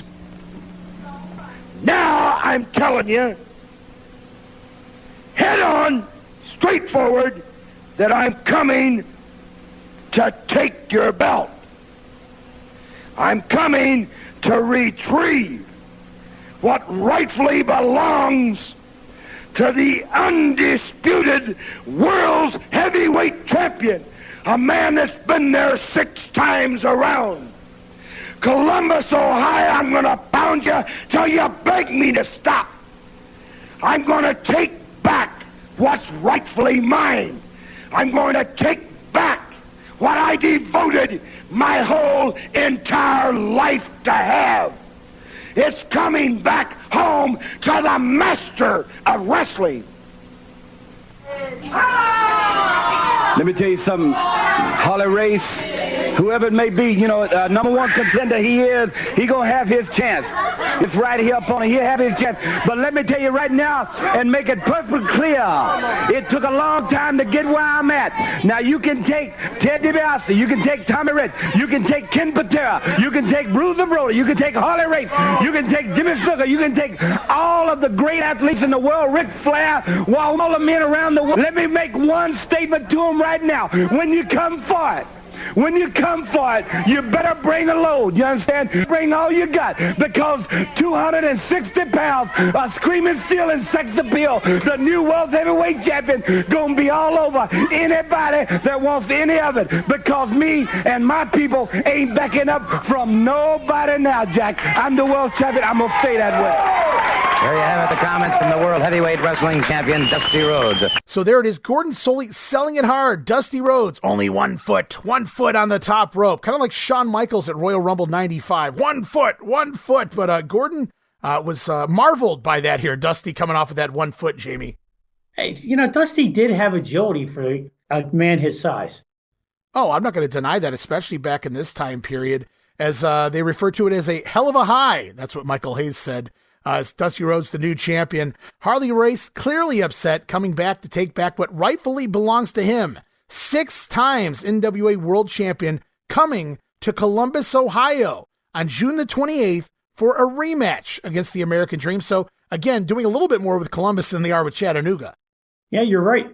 Now I'm telling you, head on, straightforward, that I'm coming to take your belt. I'm coming to retrieve what rightfully belongs to the undisputed world's heavyweight champion, a man that's been there 6 times around. Columbus, Ohio, I'm going to pound you till you beg me to stop. I'm going to take back what's rightfully mine. I'm going to take back what I devoted my whole entire life to have. It's coming back home to the master of wrestling. Let me tell you something, Harley Race, whoever it may be, you know, number 1 contender he gonna have his chance. It's right here up on it. He'll have his chance. But let me tell you right now and make it perfectly clear, it took a long time to get where I'm at. Now you can take Ted DiBiase, you can take Tommy Rich, you can take Ken Patera, you can take Bruiser Brody, you can take Harley Race, you can take Jimmy Snuka, you can take all of the great athletes in the world, Ric Flair, while all the men around the world. Let me make one statement to them right now. When you come for it, when you come for it, you better bring a load. You understand? Bring all you got, because 260 pounds of screaming steel and sex appeal, the new world heavyweight champion, gonna be all over anybody that wants any of it, because me and my people ain't backing up from nobody now, Jack. I'm the world champion. I'm gonna stay that way. There you have it, the comments from the World Heavyweight Wrestling Champion, Dusty Rhodes. So there it is, Gordon Solie selling it hard. Dusty Rhodes, only 1 foot on the top rope. Kind of like Shawn Michaels at Royal Rumble 95. 1 foot. But Gordon was marveled by that here. Dusty coming off of that 1 foot, Jamie. Hey, Dusty did have agility for a man his size. Oh, I'm not going to deny that, especially back in this time period, as they refer to it as a hell of a high. That's what Michael Hayes said. As Dusty Rhodes, the new champion. Harley Race clearly upset, coming back to take back what rightfully belongs to him. 6 times NWA World Champion, coming to Columbus, Ohio on June the 28th for a rematch against the American Dream. So, again, doing a little bit more with Columbus than they are with Chattanooga. Yeah, you're right.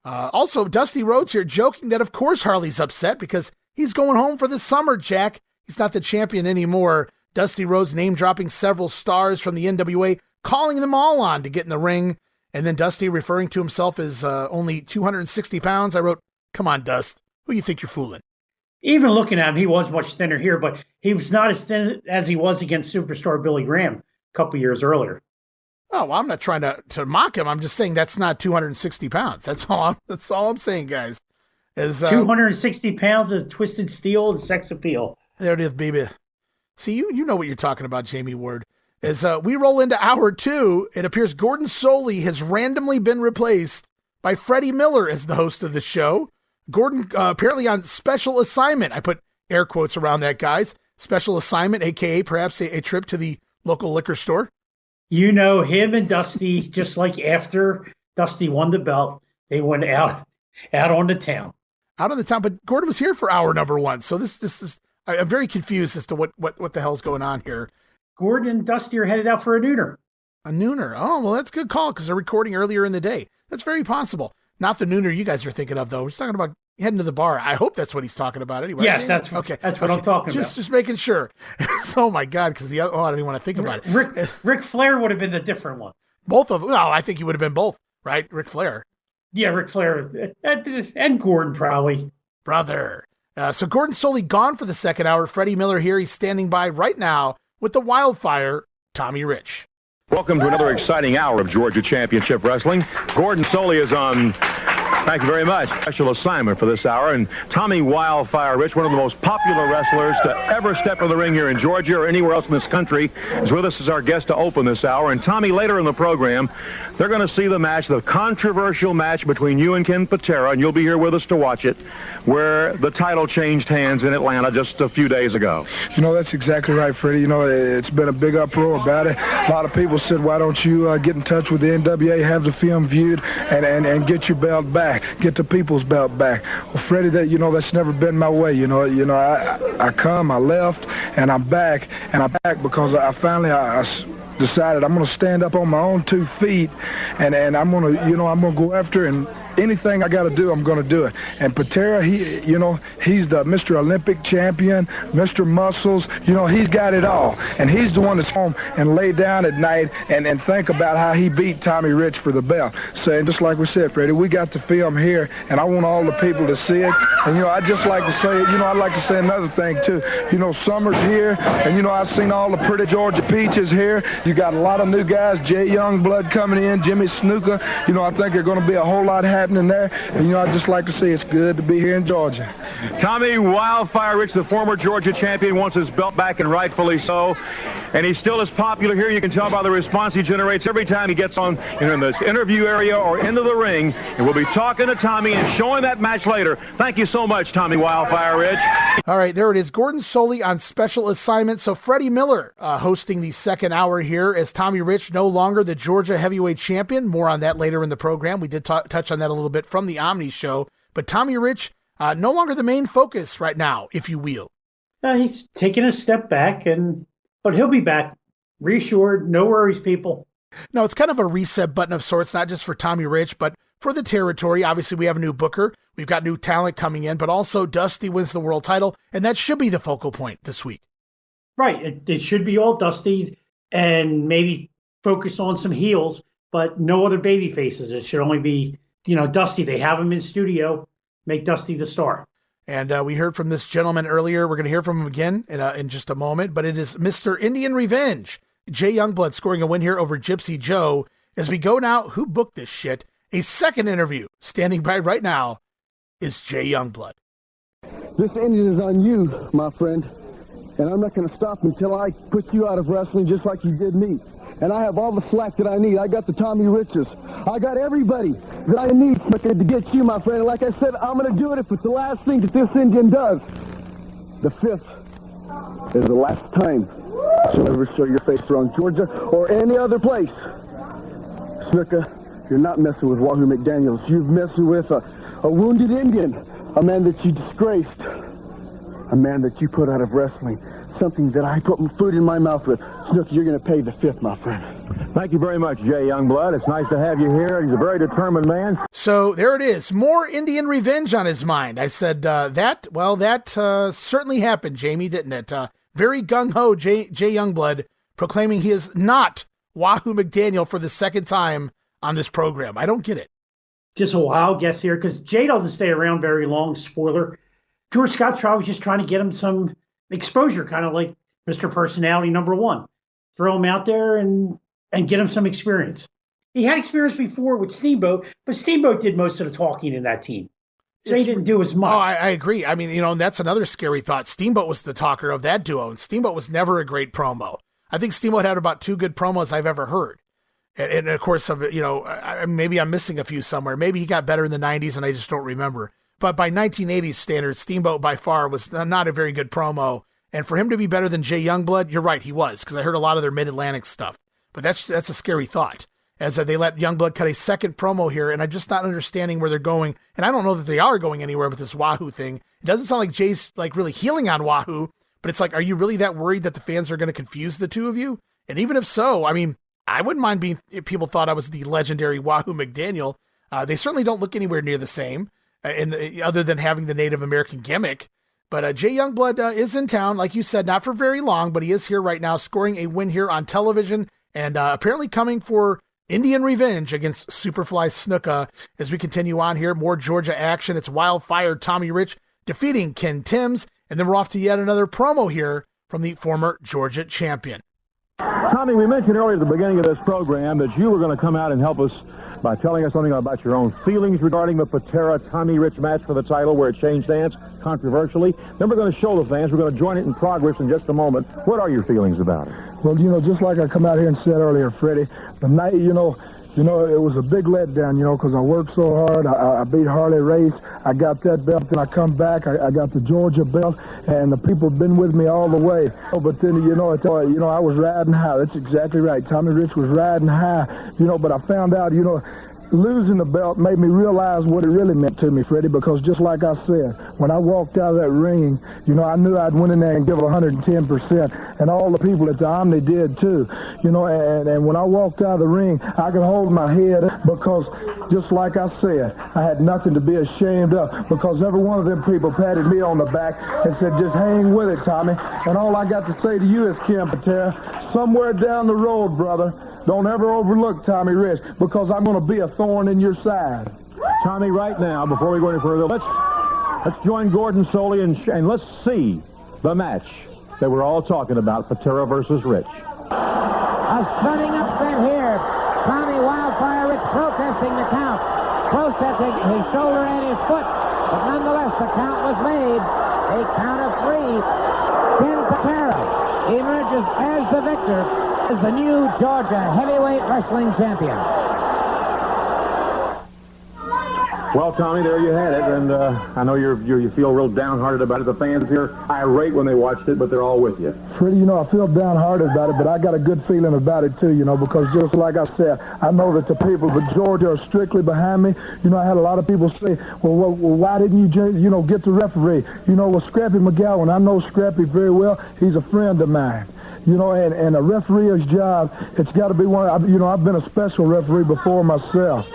Also, Dusty Rhodes here joking that, of course, Harley's upset because he's going home for the summer, Jack. He's not the champion anymore. Dusty Rhodes name-dropping several stars from the NWA, calling them all on to get in the ring. And then Dusty referring to himself as only 260 pounds. I wrote, come on, Dust. Who you think you're fooling? Even looking at him, he was much thinner here, but he was not as thin as he was against superstar Billy Graham a couple years earlier. Oh, well, I'm not trying to mock him. I'm just saying that's not 260 pounds. That's all I'm saying, guys. 260 pounds of twisted steel and sex appeal. There it is, baby. See, you know what you're talking about, Jammie Ward. As we roll into hour 2, it appears Gordon Solie has randomly been replaced by Freddie Miller as the host of the show. Gordon apparently on special assignment. I put air quotes around that, guys. Special assignment, a.k.a. perhaps a trip to the local liquor store. Him and Dusty, just like after Dusty won the belt, they went out on the town. Out on the town, but Gordon was here for hour number 1. So this is, I'm very confused as to what the hell's going on here. Gordon and Dusty are headed out for a nooner. A nooner. Oh, well, that's a good call because they're recording earlier in the day. That's very possible. Not the nooner you guys are thinking of, though. We're talking about heading to the bar. I hope that's what he's talking about anyway. Yes, that's what I'm talking about. Just making sure. Oh, my God, because I don't even want to think about it. Ric Flair would have been the different one. Both of them? No, I think he would have been both, right? Ric Flair. Yeah, Ric Flair and Gordon probably. Brother. So Gordon Solie gone for the second hour. Freddie Miller here. He's standing by right now with the Wildfire, Tommy Rich. Welcome to another exciting hour of Georgia Championship Wrestling. Gordon Solie is on, thank you very much, special assignment for this hour. And Tommy Wildfire Rich, one of the most popular wrestlers to ever step in the ring here in Georgia or anywhere else in this country, is with us as our guest to open this hour. And Tommy, later in the program, they're going to see the match, the controversial match between you and Ken Patera, and you'll be here with us to watch it, where the title changed hands in Atlanta just a few days ago. That's exactly right, Freddie. It's been a big uproar about it. A lot of people said, why don't you get in touch with the NWA, have the film viewed, and get your belt back, get the people's belt back. Well, Freddie, that's never been my way. I come, I left, and I'm back, because I finally decided I'm going to stand up on my own 2 feet, and I'm going to go after and anything I got to do, I'm going to do it. And Patera, he's the Mr. Olympic champion, Mr. Muscles. He's got it all. And he's the one that's home and lay down at night and think about how he beat Tommy Rich for the belt. So, and just like we said, Freddie, we got the film here, and I want all the people to see it. And, I'd just like to say, I'd like to say another thing, too. Summer's here, and, I've seen all the pretty Georgia peaches here. You got a lot of new guys, Jay Youngblood coming in, Jimmy Snuka. I think they're going to be a whole lot happening there. And, I'd just like to say it's good to be here in Georgia. Tommy Wildfire Rich, the former Georgia champion, wants his belt back, and rightfully so. And he's still as popular here. You can tell by the response he generates every time he gets on in this interview area or into the ring. And we'll be talking to Tommy and showing that match later. Thank you so much, Tommy Wildfire Rich. All right, there it is. Gordon Solie on special assignment. So Freddie Miller hosting the second hour here as Tommy Rich no longer the Georgia heavyweight champion. More on that later in the program. We did touch on that a little bit from the Omni show. But Tommy Rich, no longer the main focus right now, if you will. He's taking a step back, but he'll be back. Reassured, no worries, people. No, it's kind of a reset button of sorts, not just for Tommy Rich, but for the territory. Obviously, we have a new booker. We've got new talent coming in, but also Dusty wins the world title, and that should be the focal point this week. Right. It should be all Dusty and maybe focus on some heels, but no other baby faces. It should only be, Dusty. They have him in studio. Make Dusty the star. And we heard from this gentleman earlier. We're going to hear from him again in just a moment, but it is Mr. Indian Revenge. Jay Youngblood scoring a win here over Gypsy Joe. As we go now, who booked this shit? A second interview. Standing by right now is Jay Youngblood. This Indian is on you, my friend. And I'm not going to stop until I put you out of wrestling just like you did me. And I have all the slack that I need. I got the Tommy Riches. I got everybody that I need to get you, my friend. And like I said, I'm going to do it if it's the last thing that this Indian does. The 5th is the last time you'll ever show your face around Georgia or any other place. Snuka, you're not messing with Wahoo McDaniels. You're messing with a wounded Indian, a man that you disgraced, a man that you put out of wrestling, something that I put food in my mouth with. Snuka, you're going to pay the 5th, my friend. Thank you very much, Jay Youngblood. It's nice to have you here. He's a very determined man. So there it is. More Indian revenge on his mind. I said that certainly happened, Jamie, didn't it? Very gung-ho Jay Youngblood proclaiming he is not Wahoo McDaniel for the second time on this program. I don't get it. Just a wild guess here, because Jay doesn't stay around very long. Spoiler. George Scott's probably just trying to get him some exposure, kind of like Mr. Personality #1. Throw him out there and get him some experience. He had experience before with Steamboat, but Steamboat did most of the talking in that team. Jay didn't do as much. Oh, I agree. I mean, and that's another scary thought. Steamboat was the talker of that duo, and Steamboat was never a great promo. I think Steamboat had about 2 good promos I've ever heard. And of course, maybe I'm missing a few somewhere. Maybe he got better in the 90s and I just don't remember. But by 1980s standards, Steamboat by far was not a very good promo. And for him to be better than Jay Youngblood, you're right, he was, because I heard a lot of their Mid-Atlantic stuff. But that's a scary thought, as they let Youngblood cut a second promo here, and I'm just not understanding where they're going. And I don't know that they are going anywhere with this Wahoo thing. It doesn't sound like Jay's really healing on Wahoo, but it's like, are you really that worried that the fans are going to confuse the two of you? And even if so, I mean, I wouldn't mind if people thought I was the legendary Wahoo McDaniel. They certainly don't look anywhere near the same, other than having the Native American gimmick. But Jay Youngblood is in town, like you said, not for very long, but he is here right now, scoring a win here on television, and apparently coming for Indian revenge against Superfly Snuka. As we continue on here, more Georgia action. It's Wildfire Tommy Rich defeating Ken Timms, and then we're off to yet another promo here from the former Georgia champion. Tommy, we mentioned earlier at the beginning of this program that you were going to come out and help us by telling us something about your own feelings regarding the Patera Tommy Rich match for the title where it changed hands controversially. Then we're going to show the fans. We're going to join it in progress in just a moment. What are your feelings about it? Well, just like I come out here and said earlier, Freddie, the night, it was a big letdown, because I worked so hard. I beat Harley Race. I got that belt. Then I come back. I got the Georgia belt, and the people have been with me all the way. But then, I was riding high. That's exactly right. Tommy Rich was riding high, but I found out, losing the belt made me realize what it really meant to me, Freddie, because just like I said, when I walked out of that ring, I knew I'd win in there and give it 110%, and all the people at the Omni did too, and when I walked out of the ring, I could hold my head because just like I said, I had nothing to be ashamed of, because every one of them people patted me on the back and said, just hang with it, Tommy, and all I got to say to you is, Ken Patera, somewhere down the road, brother, don't ever overlook Tommy Rich, because I'm going to be a thorn in your side. Tommy, right now, before we go any further, let's join Gordon Soley and let's see the match that we're all talking about, Patera versus Rich. A stunning upset here. Tommy Wildfire Rich protesting the count. Protesting his shoulder and his foot. But nonetheless, the count was made. A count of 3. Ken Patera emerges as the victor, as the new Georgia heavyweight wrestling champion. Well, Tommy, there you had it, and I know you feel real downhearted about it. The fans here irate when they watched it, but they're all with you. Freddie, I feel downhearted about it, but I got a good feeling about it too, because just like I said, I know that the people of Georgia are strictly behind me. I had a lot of people say, well why didn't you, get the referee? With Scrappy McGowan, I know Scrappy very well. He's a friend of mine. And a referee's job, it's got to be one. I've been a special referee before myself.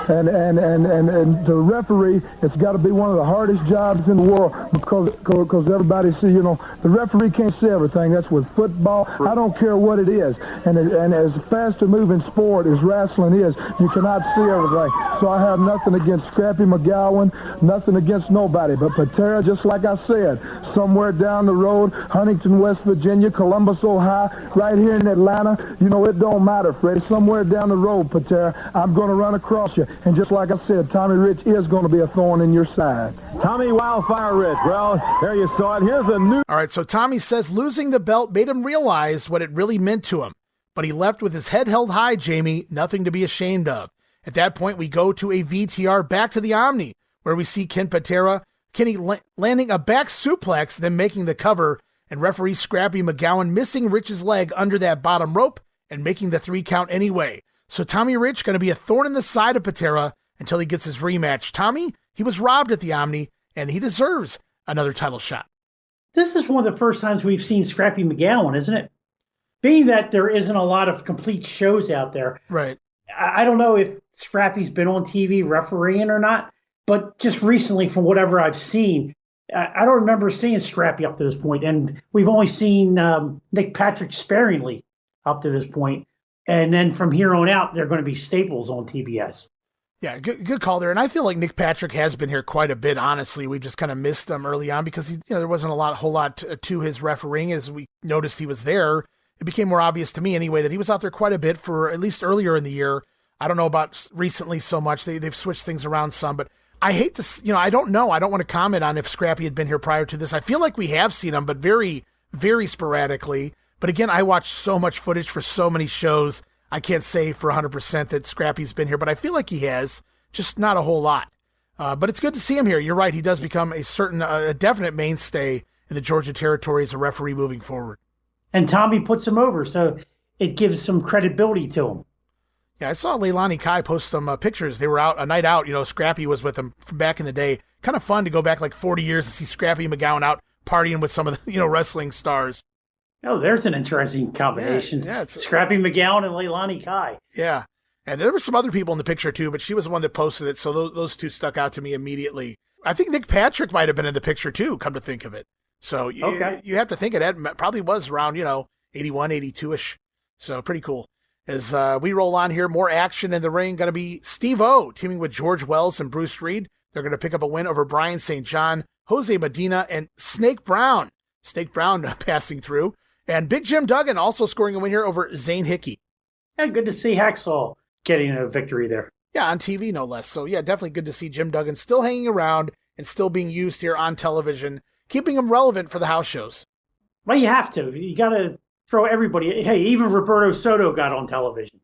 And the referee, it's got to be one of the hardest jobs in the world because everybody see, the referee can't see everything. That's with football. I don't care what it is. And as fast a moving sport as wrestling is, you cannot see everything. So I have nothing against Scrappy McGowan, nothing against nobody. But Patera, just like I said, somewhere down the road, Huntington, West Virginia, Columbus, Ohio, right here in Atlanta, it don't matter, Freddie. Somewhere down the road, Patera, I'm going to run across you. And just like I said, Tommy Rich is going to be a thorn in your side. Tommy Wildfire Rich. Well, there you saw it. Here's a new... All right, so Tommy says losing the belt made him realize what it really meant to him. But he left with his head held high, Jamie, nothing to be ashamed of. At that point, we go to a VTR back to the Omni, where we see Kenny landing a back suplex, then making the cover, and referee Scrappy McGowan missing Rich's leg under that bottom rope and making the 3 count anyway. So Tommy Rich going to be a thorn in the side of Patera until he gets his rematch. Tommy, he was robbed at the Omni, and he deserves another title shot. This is one of the first times we've seen Scrappy McGowan, isn't it? Being that there isn't a lot of complete shows out there. Right. I don't know if Scrappy's been on TV refereeing or not, but just recently, from whatever I've seen, I don't remember seeing Scrappy up to this point. And we've only seen Nick Patrick sparingly up to this point. And then from here on out, they're going to be staples on TBS. Yeah, good call there. And I feel like Nick Patrick has been here quite a bit, honestly. We just kind of missed him early on because there wasn't a whole lot to his refereeing. As we noticed he was there, it became more obvious to me anyway that he was out there quite a bit for at least earlier in the year. I don't know about recently so much. They've switched things around some, but I hate to, I don't know. I don't want to comment on if Scrappy had been here prior to this. I feel like we have seen him, but very, very sporadically. But again, I watched so much footage for so many shows. I can't say for 100% that Scrappy's been here, but I feel like he has, just not a whole lot. But it's good to see him here. You're right. He does become a definite mainstay in the Georgia territory as a referee moving forward. And Tommy puts him over, so it gives some credibility to him. Yeah, I saw Leilani Kai post some pictures. They were out a night out. Scrappy was with them from back in the day. Kind of fun to go back like 40 years and see Scrappy McGowan out partying with some of the wrestling stars. Oh, there's an interesting combination. Yeah, Scrappy McGowan and Leilani Kai. Yeah, and there were some other people in the picture too, but she was the one that posted it, so those two stuck out to me immediately. I think Nick Patrick might have been in the picture too, come to think of it. So you have to think of that. Probably was around 81, 82-ish. So pretty cool. As we roll on here, more action in the ring. Going to be Steve-O teaming with George Wells and Bruce Reed. They're going to pick up a win over Brian St. John, Jose Medina, and Snake Brown. Snake Brown passing through. And Big Jim Duggan also scoring a win here over Zane Hickey. Yeah, good to see Hacksaw getting a victory there. Yeah, on TV no less. So yeah, definitely good to see Jim Duggan still hanging around and still being used here on television, keeping him relevant for the house shows. Well, you have to. You got to throw everybody. Hey, even Roberto Soto got on television.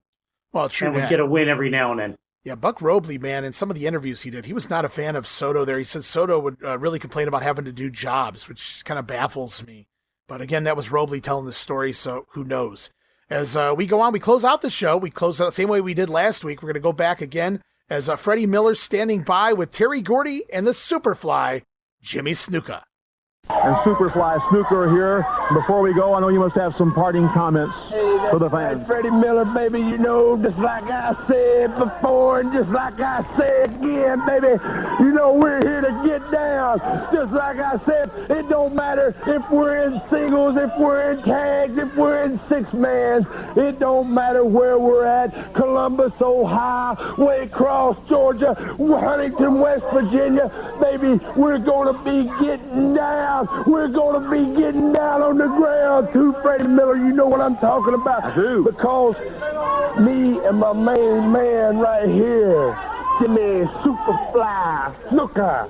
Well, true. And would get a win every now and then. Yeah, Buck Robley, man, in some of the interviews he did, he was not a fan of Soto there. He said Soto would really complain about having to do jobs, which kind of baffles me. But again, that was Robley telling this story, so who knows. As we go on, we close out the show. We close out the same way we did last week. We're going to go back again as Freddie Miller standing by with Terry Gordy and the Superfly, Jimmy Snuka. And Superfly Snuka are here. Before we go, I know you must have some parting comments for the fans. Freddie Miller, baby, just like I said before and just like I said again, baby, we're here to get down. Just like I said, it don't matter if we're in singles, if we're in tags, if we're in six-mans. It don't matter where we're at. Columbus, Ohio, way across Georgia, Huntington, West Virginia. Baby, we're going to be getting down. We're going to be getting down on the ground too, Freddie Miller. You know what I'm talking about. I do. Because me and my main man right here, Jimmy Superfly Snuka,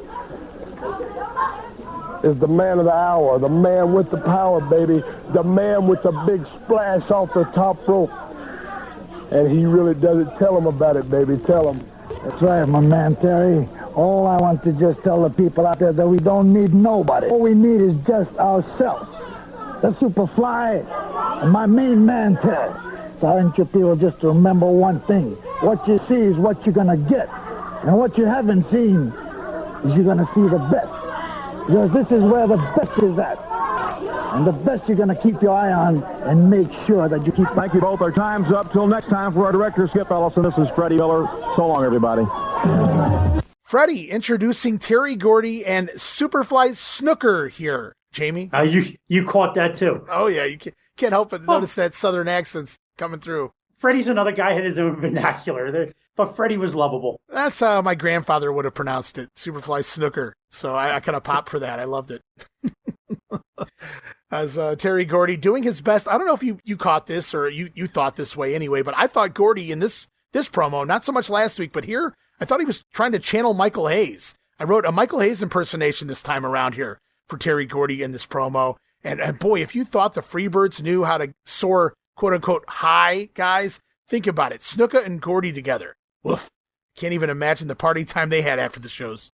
is the man of the hour, the man with the power, baby, the man with the big splash off the top rope. And he really does it. Tell him about it, baby. Tell him. That's right, my man, Terry. All I want to just tell the people out there that we don't need nobody. All we need is just ourselves. The Superfly and my main man, Terry. So I want you people just to remember one thing. What you see is what you're going to get. And what you haven't seen is you're going to see the best. Because this is where the best is at. And the best you're going to keep your eye on and make sure that you keep... Thank you both. Our time's up. Till next time, for our director, Skip Ellison, this is Freddie Miller. So long, everybody. Freddie introducing Terry Gordy and Superfly Snuka here, Jamie. You caught that too. Oh, yeah. You can't help but notice that southern accent's coming through. Freddie's another guy had his own vernacular, but Freddie was lovable. That's how my grandfather would have pronounced it, Superfly Snuka. So I kind of popped for that. I loved it. As Terry Gordy doing his best. I don't know if you caught this or you thought this way anyway, but I thought Gordy in this promo, not so much last week, but here, I thought he was trying to channel Michael Hayes. I wrote a Michael Hayes impersonation this time around here for Terry Gordy in this promo. And boy, if you thought the Freebirds knew how to soar, quote unquote, high, guys, think about it. Snuka and Gordy together. Woof. Can't even imagine the party time they had after the shows.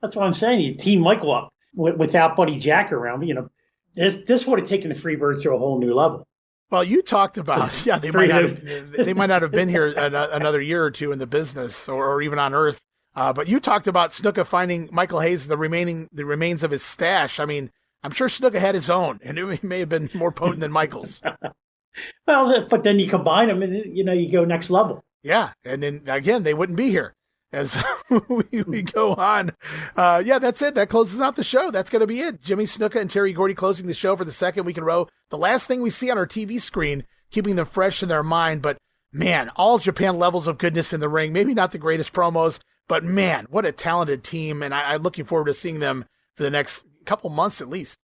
That's what I'm saying. You team Michael up without Buddy Jack around. This would have taken the Freebirds to a whole new level. Well, you talked about, they might not have been here another year or two in the business or even on Earth. But you talked about Snuka finding Michael Hayes the remains of his stash. I mean, I'm sure Snuka had his own, and it may have been more potent than Michael's. Well, but then you combine them, and you go next level. Yeah, and then again, they wouldn't be here as we go on. That's it. That closes out the show. That's going to be it. Jimmy Snuka and Terry Gordy closing the show for the second week in a row. The last thing we see on our TV screen, keeping them fresh in their mind. But man, all Japan levels of goodness in the ring. Maybe not the greatest promos, but man, what a talented team. And I'm looking forward to seeing them for the next couple months at least.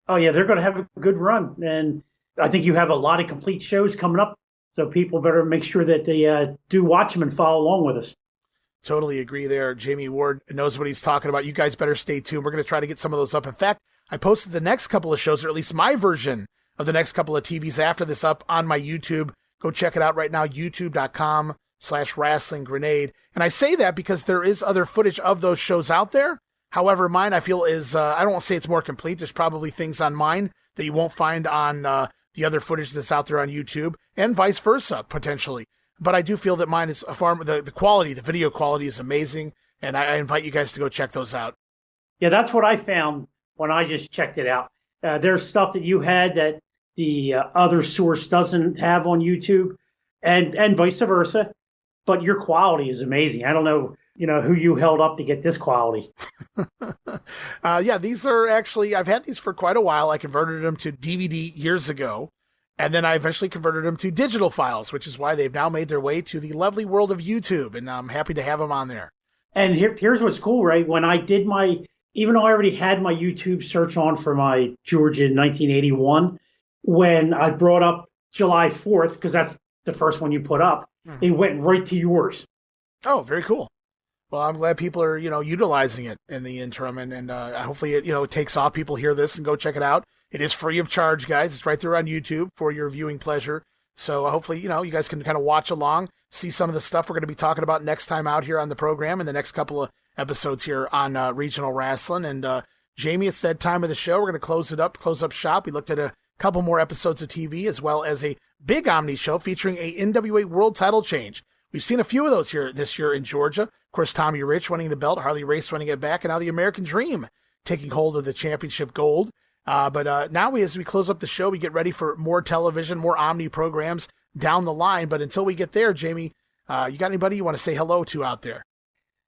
Oh, yeah, they're going to have a good run. And I think you have a lot of complete shows coming up. So people better make sure that they do watch them and follow along with us. Totally agree there. Jammie Ward knows what he's talking about. You guys better stay tuned. We're going to try to get some of those up. In fact, I posted the next couple of shows, or at least my version of the next couple of TVs after this up on my YouTube. Go check it out right now, youtube.com/WrestlingGrenade. And I say that because there is other footage of those shows out there. However, mine I feel is, I don't want to say it's more complete. There's probably things on mine that you won't find on the other footage that's out there on YouTube, and vice versa, potentially. But I do feel that mine is the quality, the video quality is amazing, and I invite you guys to go check those out. Yeah, that's what I found when I just checked it out. There's stuff that you had that the other source doesn't have on YouTube, and vice versa. But your quality is amazing. I don't know, who you held up to get this quality. These are actually, I've had these for quite a while. I converted them to DVD years ago. And then I eventually converted them to digital files, which is why they've now made their way to the lovely world of YouTube. And I'm happy to have them on there. And here's what's cool, right? When I did even though I already had my YouTube search on for my Georgia 1981, when I brought up July 4th, because that's the first one you put up, it went right to yours. Oh, very cool. Well, I'm glad people are, utilizing it in the interim. And hopefully it takes off. People hear this and go check it out. It is free of charge, guys. It's right there on YouTube for your viewing pleasure. So hopefully, you guys can kind of watch along, see some of the stuff we're going to be talking about next time out here on the program in the next couple of episodes here on Regional Rasslin. And Jamie, it's that time of the show. We're going to close up shop. We looked at a couple more episodes of TV as well as a big Omni show featuring a NWA World title change. We've seen a few of those here this year in Georgia. Of course, Tommy Rich winning the belt, Harley Race winning it back, and now the American Dream taking hold of the championship gold. But now as we close up the show, we get ready for more television, more Omni programs down the line. But until we get there, Jamie, you got anybody you want to say hello to out there?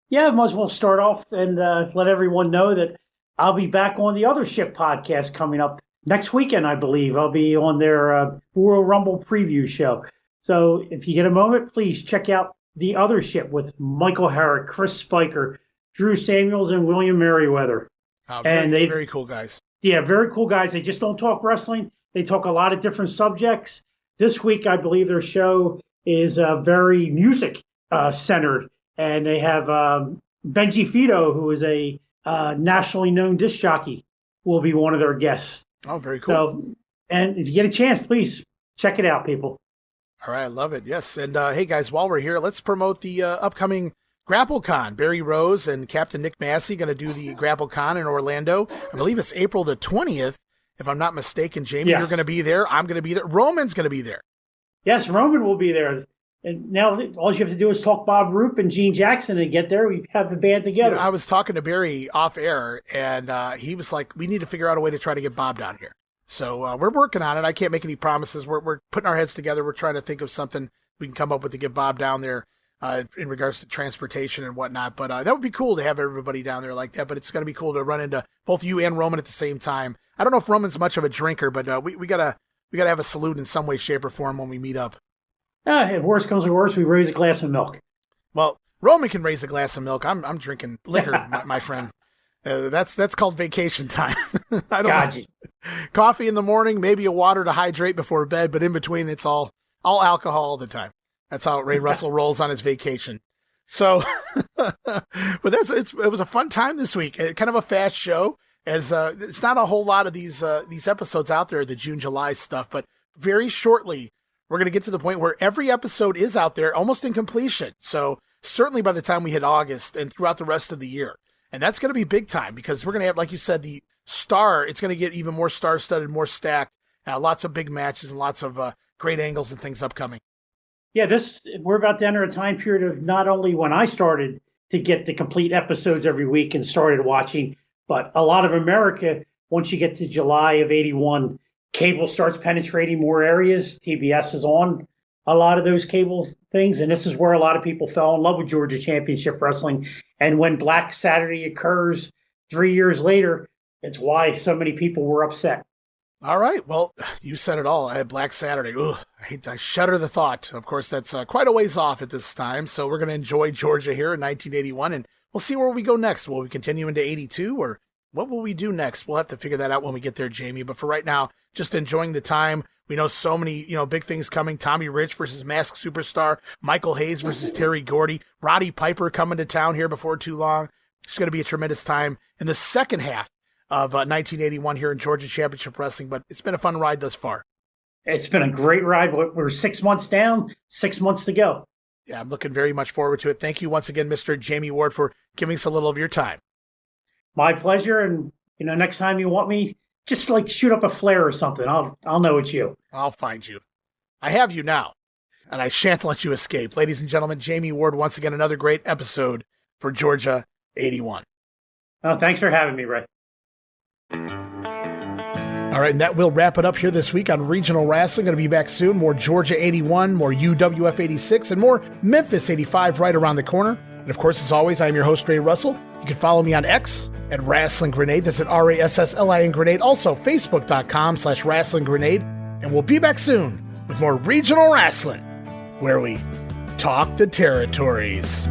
Yeah, might as well start off and let everyone know that I'll be back on the Other Ship podcast coming up next weekend, I believe. I'll be on their Royal Rumble preview show. So if you get a moment, please check out the Other Ship with Michael Herrick, Chris Spiker, Drew Samuels, and William Merriweather. Very cool guys. Yeah, very cool guys. They just don't talk wrestling. They talk a lot of different subjects. This week, I believe their show is very music centered. And they have Benji Fido, who is a nationally known disc jockey, will be one of their guests. Oh, very cool. So, and if you get a chance, please check it out, people. All right, I love it. Yes. And hey, guys, while we're here, let's promote the upcoming GrappleCon. Barry Rose and Captain Nick Massey going to do the GrappleCon in Orlando. I believe it's April the 20th, if I'm not mistaken. Jamie, You're going to be there. I'm going to be there. Roman's going to be there. Yes, Roman will be there. And now all you have to do is talk Bob Roop and Gene Jackson and get there. We have the band together. I was talking to Barry off air, and he was like, we need to figure out a way to try to get Bob down here. So we're working on it. I can't make any promises. We're putting our heads together. We're trying to think of something we can come up with to get Bob down there in regards to transportation and whatnot. But that would be cool to have everybody down there like that. But it's going to be cool to run into both you and Roman at the same time. I don't know if Roman's much of a drinker, but we gotta have a salute in some way, shape, or form when we meet up. If worse comes to worse, we raise a glass of milk. Well, Roman can raise a glass of milk. I'm drinking liquor, my friend. That's called vacation time. I don't know. Coffee in the morning, maybe a water to hydrate before bed, but in between, it's all alcohol all the time. That's how Ray Russell rolls on his vacation. So, but it was a fun time this week. Kind of a fast show, as it's not a whole lot of these episodes out there, the June, July stuff, but very shortly, we're going to get to the point where every episode is out there almost in completion. So certainly by the time we hit August and throughout the rest of the year. And that's going to be big time because we're going to have, like you said, the star, it's going to get even more star-studded, more stacked, lots of big matches and lots of great angles and things upcoming. Yeah, we're about to enter a time period of not only when I started to get the complete episodes every week and started watching, but a lot of America, once you get to July of 81, cable starts penetrating more areas. TBS is on a lot of those cable things, and this is where a lot of people fell in love with Georgia Championship Wrestling. And when Black Saturday occurs 3 years later, it's why so many people were upset. All right. Well, you said it all. I had Black Saturday. Ugh, I shudder the thought. Of course, that's quite a ways off at this time. So we're going to enjoy Georgia here in 1981, and we'll see where we go next. Will we continue into 82, or what will we do next? We'll have to figure that out when we get there, Jamie. But for right now, just enjoying the time. We know so many, big things coming. Tommy Rich versus Masked Superstar. Michael Hayes versus Terry Gordy. Roddy Piper coming to town here before too long. It's going to be a tremendous time in the second half of 1981 here in Georgia Championship Wrestling. But it's been a fun ride thus far. It's been a great ride. We're 6 months down, 6 months to go. Yeah, I'm looking very much forward to it. Thank you once again, Mr. Jammie Ward, for giving us a little of your time. My pleasure. And, next time you want me, just like shoot up a flare or something. I'll know it's you. I'll find you. I have you now, and I shan't let you escape. Ladies and gentlemen, Jammie Ward, once again, another great episode for Georgia 81. Oh, thanks for having me, Ray. All right, and that will wrap it up here this week on Regional Rasslin. Going to be back soon. More Georgia 81, more UWF 86, and more Memphis 85 right around the corner. And of course, as always, I am your host, Ray Russell. You can follow me on X at Rasslin Grenade. That's at RASSLIN Grenade. Also, Facebook.com/Rasslin Grenade. And we'll be back soon with more Regional Rasslin, where we talk the territories.